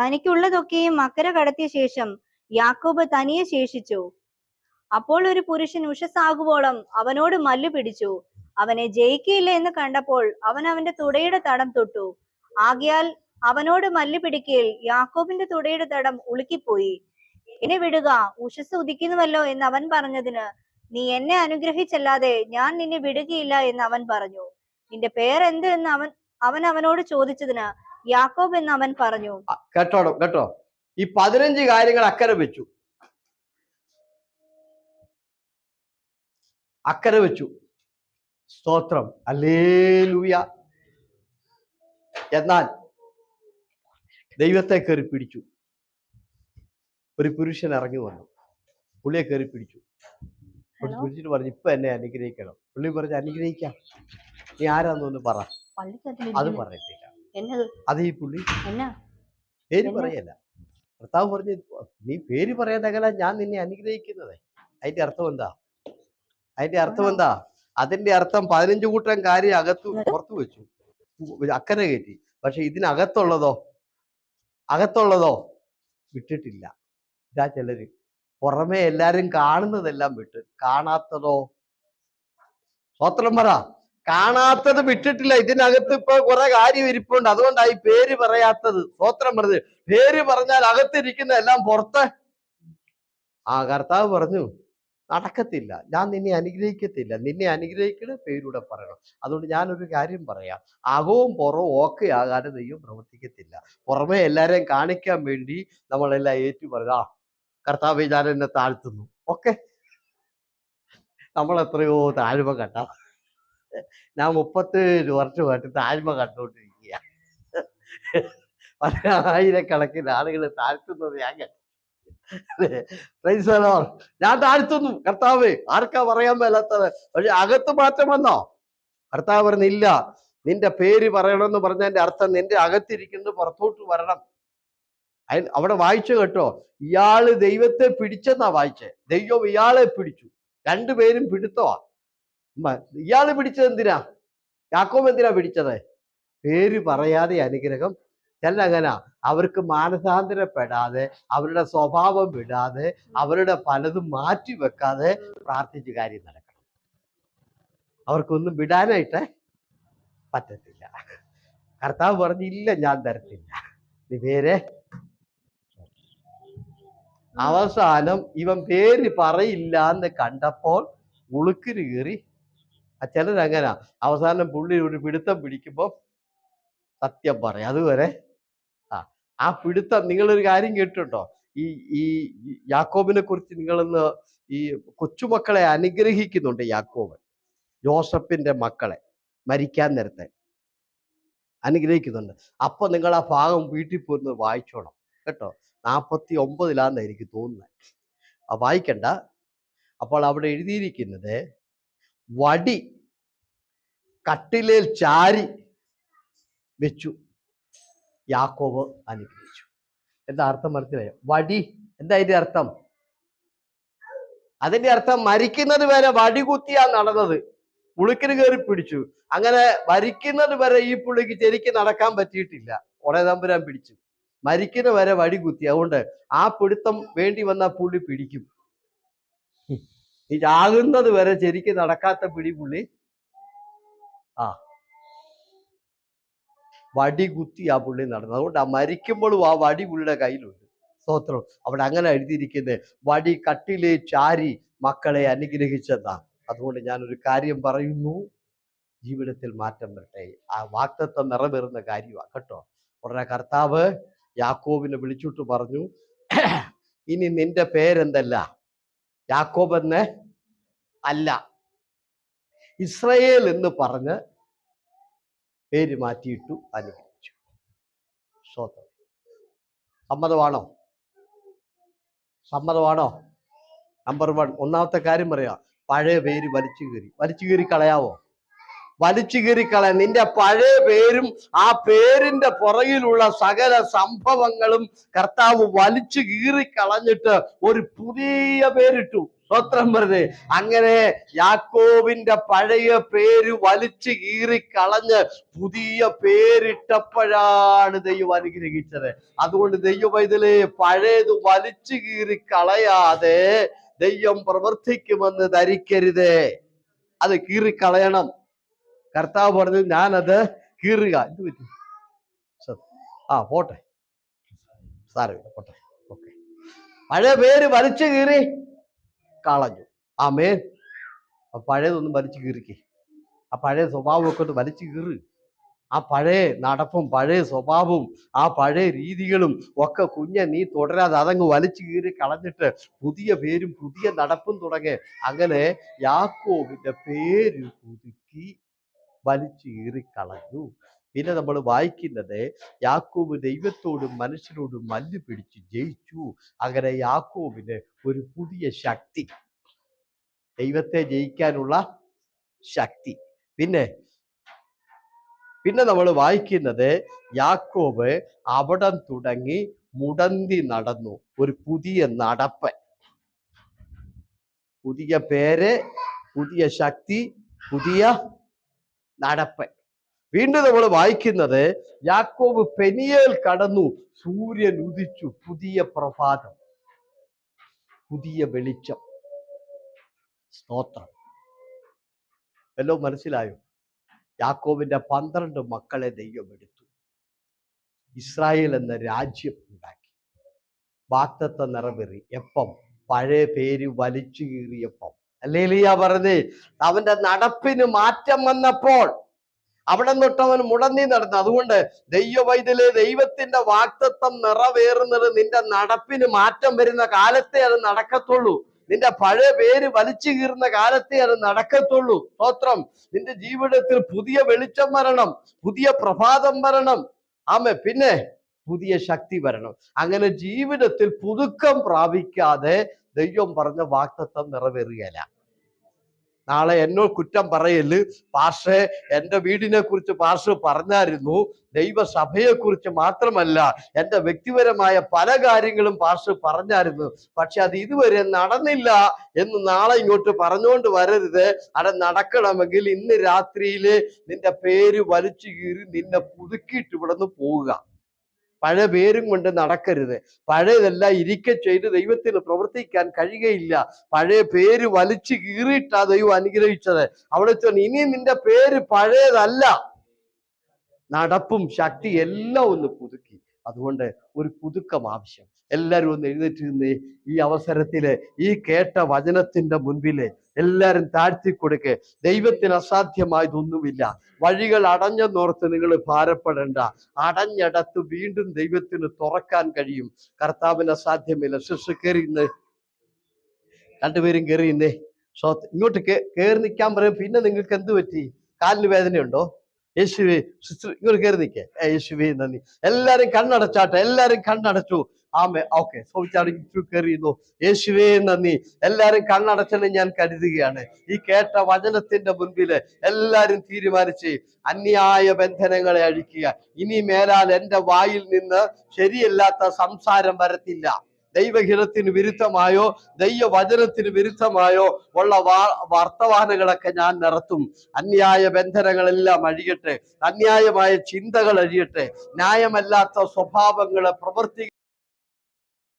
തനിക്കുള്ളതൊക്കെയും അക്കരെ കടത്തിയ ശേഷം യാക്കോബ് തനിയെ ശേഷിച്ചു. അപ്പോൾ ഒരു പുരുഷൻ ഉഷസ്സാകുവോളം അവനോട് മല്ലു പിടിച്ചു. അവനെ ജയിക്കയില്ല എന്ന് കണ്ടപ്പോൾ അവൻ അവന്റെ തുടയുടെ തടം തൊട്ടു. ആകയാൽ അവനോട് മല്ലു പിടിക്കയിൽ യാക്കോബിന്റെ തുടയുടെ തടം ഉളുക്കിപ്പോയി. എന്നെ വിടുക, ഉഷസ് ഉദിക്കുന്നുവല്ലോ എന്ന് അവൻ പറഞ്ഞതിന്, നീ എന്നെ അനുഗ്രഹിച്ചല്ലാതെ ഞാൻ നിന്നെ വിടുകയില്ല എന്ന് അവൻ പറഞ്ഞു. നിന്റെ പേരെന്ത് എന്ന് അവൻ അവനോട് ചോദിച്ചതിന്, യാക്കോബ് എന്ന് അവൻ പറഞ്ഞു. കേട്ടോ, ഈ 15 കാര്യങ്ങൾ അക്കരെ വെച്ചു. സ്തോത്രം, ഹല്ലേലൂയ. എന്നാൽ ദൈവത്തെ കയറി പിടിച്ചു. ഒരു പുരുഷൻ ഇറങ്ങി വന്നു, പുള്ളിയെ കയറി പിടിച്ചു. പിടിച്ചിട്ട് പറഞ്ഞു, ഇപ്പൊ എന്നെ അനുഗ്രഹിക്കണം. പുള്ളി പറഞ്ഞു, അനുഗ്രഹിക്കാം. നീ ആരാന്നൊന്ന് പറ. അത് പറയത്തില്ല. അത് ഈ പുള്ളി പേര് പറയല്ല. ഭർത്താവ് പറഞ്ഞു, നീ പേര് പറയാതെ ഞാൻ നിന്നെ അനുഗ്രഹിക്കുന്നത്. അതിന്റെ അർത്ഥം എന്താ? അതിന്റെ അർത്ഥം 15 കൂട്ടം കാര്യം പുറത്തു വെച്ചു, അക്കരെ കയറ്റി. പക്ഷെ അകത്തുള്ളതോ വിട്ടിട്ടില്ല. ഇതാ ചിലര് പുറമെ എല്ലാരും കാണുന്നതെല്ലാം വിട്ട്, കാണാത്തതോ. സ്വത്രം പറ. കാണാത്തത് വിട്ടിട്ടില്ല. ഇതിനകത്ത് ഇപ്പൊ കുറെ കാര്യം ഇരിപ്പുണ്ട്. അതുകൊണ്ടായി പേര് പറയാത്തത്. സ്വത്രം പറഞ്ഞ് പേര് പറഞ്ഞാൽ അകത്തിരിക്കുന്ന എല്ലാം പുറത്ത്. കർത്താവ് പറഞ്ഞു, നടക്കത്തില്ല, ഞാൻ നിന്നെ അനുഗ്രഹിക്കത്തില്ല. നിന്നെ അനുഗ്രഹിക്കണ പേരൂടെ പറയണം. അതുകൊണ്ട് ഞാനൊരു കാര്യം പറയാം, അകവും പുറവും ഓക്കെ ആകാതെ ദൈവം പ്രവർത്തിക്കത്തില്ല. പുറമെ എല്ലാരെയും കാണിക്കാൻ വേണ്ടി നമ്മളെല്ലാം ഏറ്റു പറയുക, കർത്താവേ ഞാൻ എന്നെ താഴ്ത്തുന്നു. ഓക്കെ, നമ്മളെത്രയോ താഴ്മ കണ്ട. ഞാൻ 37 വർഷമായിട്ട് താഴ്മ കണ്ടുകൊണ്ടിരിക്കുക. 1000കണക്കിന് ആളുകൾ താഴ്ത്തുന്നത് ഞാൻ കണ്ടു. ഞാൻ താഴ്ത്തുന്നു കർത്താവേ. ആർക്കാ പറയാൻ മേലാത്തത്? പക്ഷെ അകത്ത് മാറ്റം വന്നോ? കർത്താവ് പറഞ്ഞില്ല. നിന്റെ പേര് പറയണമെന്ന് പറഞ്ഞതിന്റെ അർത്ഥം നിന്റെ അകത്തിരിക്കുന്നത് പുറത്തോട്ട് വരണം. അവിടെ വായിച്ചു കേട്ടോ, ഇയാള് ദൈവത്തെ പിടിച്ചെന്നാ വായിച്ചേ. ദൈവം ഇയാളെ പിടിച്ചു. രണ്ടുപേരും പിടുത്തവാ. ഇയാള് പിടിച്ചത് എന്തിനാ? യാക്കോബ് എന്തിനാ പിടിച്ചത്? പേര് പറയാതെ അനുഗ്രഹം. ചിലങ്ങനെ അവർക്ക് മാനസാന്തരപ്പെടാതെ, അവരുടെ സ്വഭാവം വിടാതെ, അവരുടെ പലതും മാറ്റി വെക്കാതെ പ്രാർത്ഥിച്ച് കാര്യം നടക്കണം. അവർക്കൊന്നും വിടാനായിട്ട് പറ്റത്തില്ല. കർത്താവ് പറഞ്ഞില്ല, ഞാൻ തരത്തില്ല, നീ പേര്. അവസാനം ഇവൻ പേര് പറയില്ല എന്ന് കണ്ടപ്പോൾ ഉളുക്കിന് കയറി. ചിലരങ്ങനെ അവസാനം പുള്ളി ഒരു പിടുത്തം പിടിക്കുമ്പോൾ സത്യം പറയും. അതുവരെ ആ പിടുത്തം. നിങ്ങളൊരു കാര്യം കേട്ടിട്ടുണ്ടോ? ഈ ഈ യാക്കോബിനെ കുറിച്ച് നിങ്ങളൊന്ന്, ഈ കൊച്ചുമക്കളെ അനുഗ്രഹിക്കുന്നുണ്ട് യാക്കോബ്. ജോസഫിന്റെ മക്കളെ മരിക്കാൻ നേരത്തെ അനുഗ്രഹിക്കുന്നുണ്ട്. അപ്പൊ നിങ്ങൾ ആ ഭാഗം വീട്ടിൽ പോയിരുന്ന് വായിച്ചോണം കേട്ടോ. 49 എനിക്ക് തോന്നുന്നത്. വായിക്കണ്ട. അപ്പോൾ അവിടെ എഴുതിയിരിക്കുന്നത്, വടി കട്ടിലേൽ ചാരി വെച്ചു, യാക്കോബ് അനുഗ്രഹിച്ചു. എന്താ അർത്ഥം മനസ്സിലായോ? വടി എന്താ അതിന്റെ അർത്ഥം? അതിന്റെ അർത്ഥം മരിക്കുന്നത് വരെ വടി കുത്തിയാ നടന്നത്. പുളിക്കിന് കയറി പിടിച്ചു. അങ്ങനെ മരിക്കുന്നത് വരെ ഈ പുള്ളിക്ക് ശരിക്കും നടക്കാൻ പറ്റിയിട്ടില്ല. കുറെ തമ്പുരാൻ പിടിച്ചു. മരിക്കുന്ന വരെ വടി കുത്തി. അതുകൊണ്ട് ആ പിടുത്തം വേണ്ടി വന്ന പുള്ളി പിടിക്കും. ഈ ചാകുന്നത് വരെ ശരിക്കും നടക്കാത്ത പിടി പുള്ളി വടി കുത്തി ആ പുള്ളി നടന്നു. അതുകൊണ്ട് ആ മരിക്കുമ്പോഴും ആ വടി പുള്ളിയുടെ കയ്യിലുണ്ട്. സ്തോത്രം. അവിടെ അങ്ങനെ എഴുതിയിരിക്കുന്നത്, വടി കട്ടിലെ ചാരി മക്കളെ അനുഗ്രഹിച്ചതാ. അതുകൊണ്ട് ഞാനൊരു കാര്യം പറയുന്നു, ജീവിതത്തിൽ മാറ്റം വരട്ടെ. ആ വാഗ്ദത്തം നിറവേറുന്ന കാര്യമാണ് കേട്ടോ. ഉടനെ കർത്താവ് യാക്കോബിനെ വിളിച്ചിട്ട് പറഞ്ഞു, ഇനി നിന്റെ പേരെന്തല്ല? യാക്കോബ് എന്ന് അല്ല, ഇസ്രയേൽ എന്ന് പറഞ്ഞ് പേര് മാറ്റിയിട്ടു അനുഗ്രഹിച്ചു. സ്തോത്രം. സമ്മതമാണോ? സമ്മതമാണോ? നമ്പർ 1, ഒന്നാമത്തെ കാര്യം പറയാം, പഴയ പേര് വലിച്ചു കീറി കളയാവോ? വലിച്ചു കീറി കളയാൻ. നിന്റെ പഴയ പേരും ആ പേരിന്റെ പുറകിലുള്ള സകല സംഭവങ്ങളും കർത്താവ് വലിച്ചു കീറി കളഞ്ഞിട്ട് ഒരു പുതിയ പേരിട്ടു. സ്തോത്രം പറഞ്ഞേ. അങ്ങനെ യാക്കോബിന്റെ പഴയ പേര് വലിച്ചു കീറി കളഞ്ഞ് പുതിയ പേരിട്ടപ്പോഴാണ് ദൈവം അനുഗ്രഹിച്ചത്. അതുകൊണ്ട് ദൈവം ഇതിലെ പഴയത് വലിച്ചു കീറി കളയാതെ ദൈവം പ്രവർത്തിക്കുമെന്ന് ധരിക്കരുതേ. അത് കീറിക്കളയണം. കർത്താവ് പറഞ്ഞു, ഞാനത് കീറുക. എന്ത് പറ്റും? പോട്ടെ, സാരമില്ല, പോട്ടെ. ഓക്കെ. പഴയ പേര് വലിച്ചു കീറി കളഞ്ഞു. ആമേൻ. പഴയതൊന്നും വലിച്ചു കീറിക്കേ. ആ പഴയ സ്വഭാവമൊക്കെ ഒന്ന് വലിച്ചു കീറ്. ആ പഴയ നടപ്പും പഴയ സ്വഭാവവും ആ പഴയ രീതികളും ഒക്കെ നീ തുടരാതെ അതങ്ങ് വലിച്ചു കീറി കളഞ്ഞിട്ട് പുതിയ പേരും പുതിയ നടപ്പും തുടങ്ങി. അങ്ങനെ യാക്കോബിന്റെ പേര് പുതുക്കി വലിച്ചു കീറിക്കളഞ്ഞു. പിന്നെ നമ്മൾ വായിക്കുന്നത്, യാക്കോബ് ദൈവത്തോടും മനുഷ്യരോടും മല്ല് പിടിച്ച് ജയിച്ചു. അങ്ങനെ യാക്കോബിന് ഒരു പുതിയ ശക്തി, ദൈവത്തെ ജയിക്കാനുള്ള ശക്തി. പിന്നെ നമ്മൾ വായിക്കുന്നത്, യാക്കോബ് അവിടം തുടങ്ങി മുടന്തി നടന്നു. ഒരു പുതിയ നടപ്പ്, പുതിയ പേര്, പുതിയ ശക്തി, പുതിയ നടപ്പ്. വീണ്ടും നമ്മൾ വായിക്കുന്നത്, യാക്കോബ് പെനിയേൽ കടന്നു, സൂര്യൻ ഉദിച്ചു, പുതിയ പ്രഭാതം, പുതിയ വെളിച്ചം. സ്തോത്രം. എല്ലോ മനസ്സിലായോ? യാക്കോബിന്റെ 12 മക്കളെ ദൈവം എടുത്തു. ഇസ്രായേൽ എന്ന രാജ്യം ഉണ്ടാക്കി. വാഗ്ദത്തം നിറവേറി. എപ്പം? പഴയ പേര് വലിച്ചു കീറിയപ്പം. ഹല്ലേലൂയ പറഞ്ഞേ. അവന്റെ നടപ്പിന് മാറ്റം വന്നപ്പോൾ അവിടെ തൊട്ടവൻ മുടന്തി നടന്നു. അതുകൊണ്ട് ദൈവവൈതലേ, ദൈവത്തിന്റെ വാഗ്ദത്തം നിറവേറുന്നത് നിന്റെ നടപ്പിന് മാറ്റം വരുന്ന കാലത്തെ അത് നടക്കത്തുള്ളൂ. നിന്റെ പഴയ പേര് വലിച്ചു കീറുന്ന കാലത്തെ അത് നടക്കത്തുള്ളൂ. സ്തോത്രം. നിന്റെ ജീവിതത്തിൽ പുതിയ വെളിച്ചം വരണം, പുതിയ പ്രഭാതം വരണം. ആമേ. പിന്നെ പുതിയ ശക്തി വരണം. അങ്ങനെ ജീവിതത്തിൽ പുതുക്കം പ്രാപിക്കാതെ ദൈവം പറഞ്ഞ വാഗ്ദത്തം നിറവേറുകയില്ല. നാളെ എന്നോട് കുറ്റം പറയല്, പാസ്റ്ററെ എൻ്റെ വീടിനെ കുറിച്ച് പാസ്റ്റർ പറഞ്ഞായിരുന്നു, ദൈവസഭയെ കുറിച്ച് മാത്രമല്ല എൻ്റെ വ്യക്തിപരമായ പല കാര്യങ്ങളും പാസ്റ്റർ പറഞ്ഞായിരുന്നു, പക്ഷെ അത് ഇതുവരെ നടന്നില്ല എന്ന് നാളെ ഇങ്ങോട്ട് പറഞ്ഞുകൊണ്ട് വരരുത്. അത് നടക്കണമെങ്കിൽ ഇന്ന് രാത്രിയില് നിന്റെ പേര് വലിച്ചു കീറി നിന്നെ പുതുക്കിയിട്ട് ഇവിടുന്ന് പോവുക. പഴയ പേരും കൊണ്ട് നടക്കരുത്. പഴയതെല്ലാം ഇരിക്കെ ചെയ്ത് ദൈവത്തിന് പ്രവർത്തിക്കാൻ കഴിയുകയില്ല. പഴയ പേര് വലിച്ചു കീറിയിട്ടാ ദൈവം അനുഗ്രഹിച്ചത്. അവിടെ ഇനി നിന്റെ പേര് പഴയതല്ല, നടപ്പും ശക്തി എല്ലാം ഒന്ന് പുതുക്കി. അതുകൊണ്ട് ഒരു പുതുക്കം ആവശ്യം. എല്ലാവരും ഒന്ന് എഴുന്നേറ്റ് നിന്നേ. ഈ അവസരത്തില് ഈ കേട്ട വചനത്തിന്റെ മുൻപില് എല്ലാരും താഴ്ത്തി കൊടുക്കെ. ദൈവത്തിന് അസാധ്യമായതൊന്നുമില്ല. വഴികൾ അടഞ്ഞെന്നോർത്ത് നിങ്ങൾ ഭാരപ്പെടേണ്ട. അടഞ്ഞടത്ത് വീണ്ടും ദൈവത്തിന് തുറക്കാൻ കഴിയും. കർത്താവിന് അസാധ്യമില്ല. സിസ്റ്റർ കയറിയുന്നേ, രണ്ടുപേരും കയറിയുന്നേ. ഇങ്ങോട്ട് കയറി നിൽക്കാൻ പറയും. പിന്നെ നിങ്ങൾക്ക് എന്ത് പറ്റി? കാലിന് വേദനയുണ്ടോ? യേശുവേ, സിസ്റ്റർ ഇങ്ങോട്ട് കയറി നിൽക്കേ. യേശുവേ നന്ദി. എല്ലാരും കണ്ണടച്ചാട്ടെ, എല്ലാരും കണ്ണടച്ചു. ആമേ, ഓക്കെ. കയറിയുന്നു. യേശുവേ നന്ദി. എല്ലാരും കണ്ണടച്ചെന്ന് ഞാൻ കരുതുകയാണ്. ഈ കേട്ട വചനത്തിന്റെ മുൻപില് എല്ലാരും തീരുമാനിച്ച് അന്യായ ബന്ധനങ്ങളെ അഴിക്കുക. ഇനി മേലാൽ എൻ്റെ വായിൽ നിന്ന് ശരിയല്ലാത്ത സംസാരം വരത്തില്ല. ദൈവഹിതത്തിന് വിരുദ്ധമായോ ദൈവവചനത്തിന് വിരുദ്ധമായോ ഉള്ള വർത്തമാനങ്ങളൊക്കെ ഞാൻ നടത്തും. അന്യായ ബന്ധനങ്ങളെല്ലാം അഴിയട്ടെ, അന്യായമായ ചിന്തകൾ അഴിയട്ടെ, ന്യായമല്ലാത്ത സ്വഭാവങ്ങളെ പ്രവർത്തി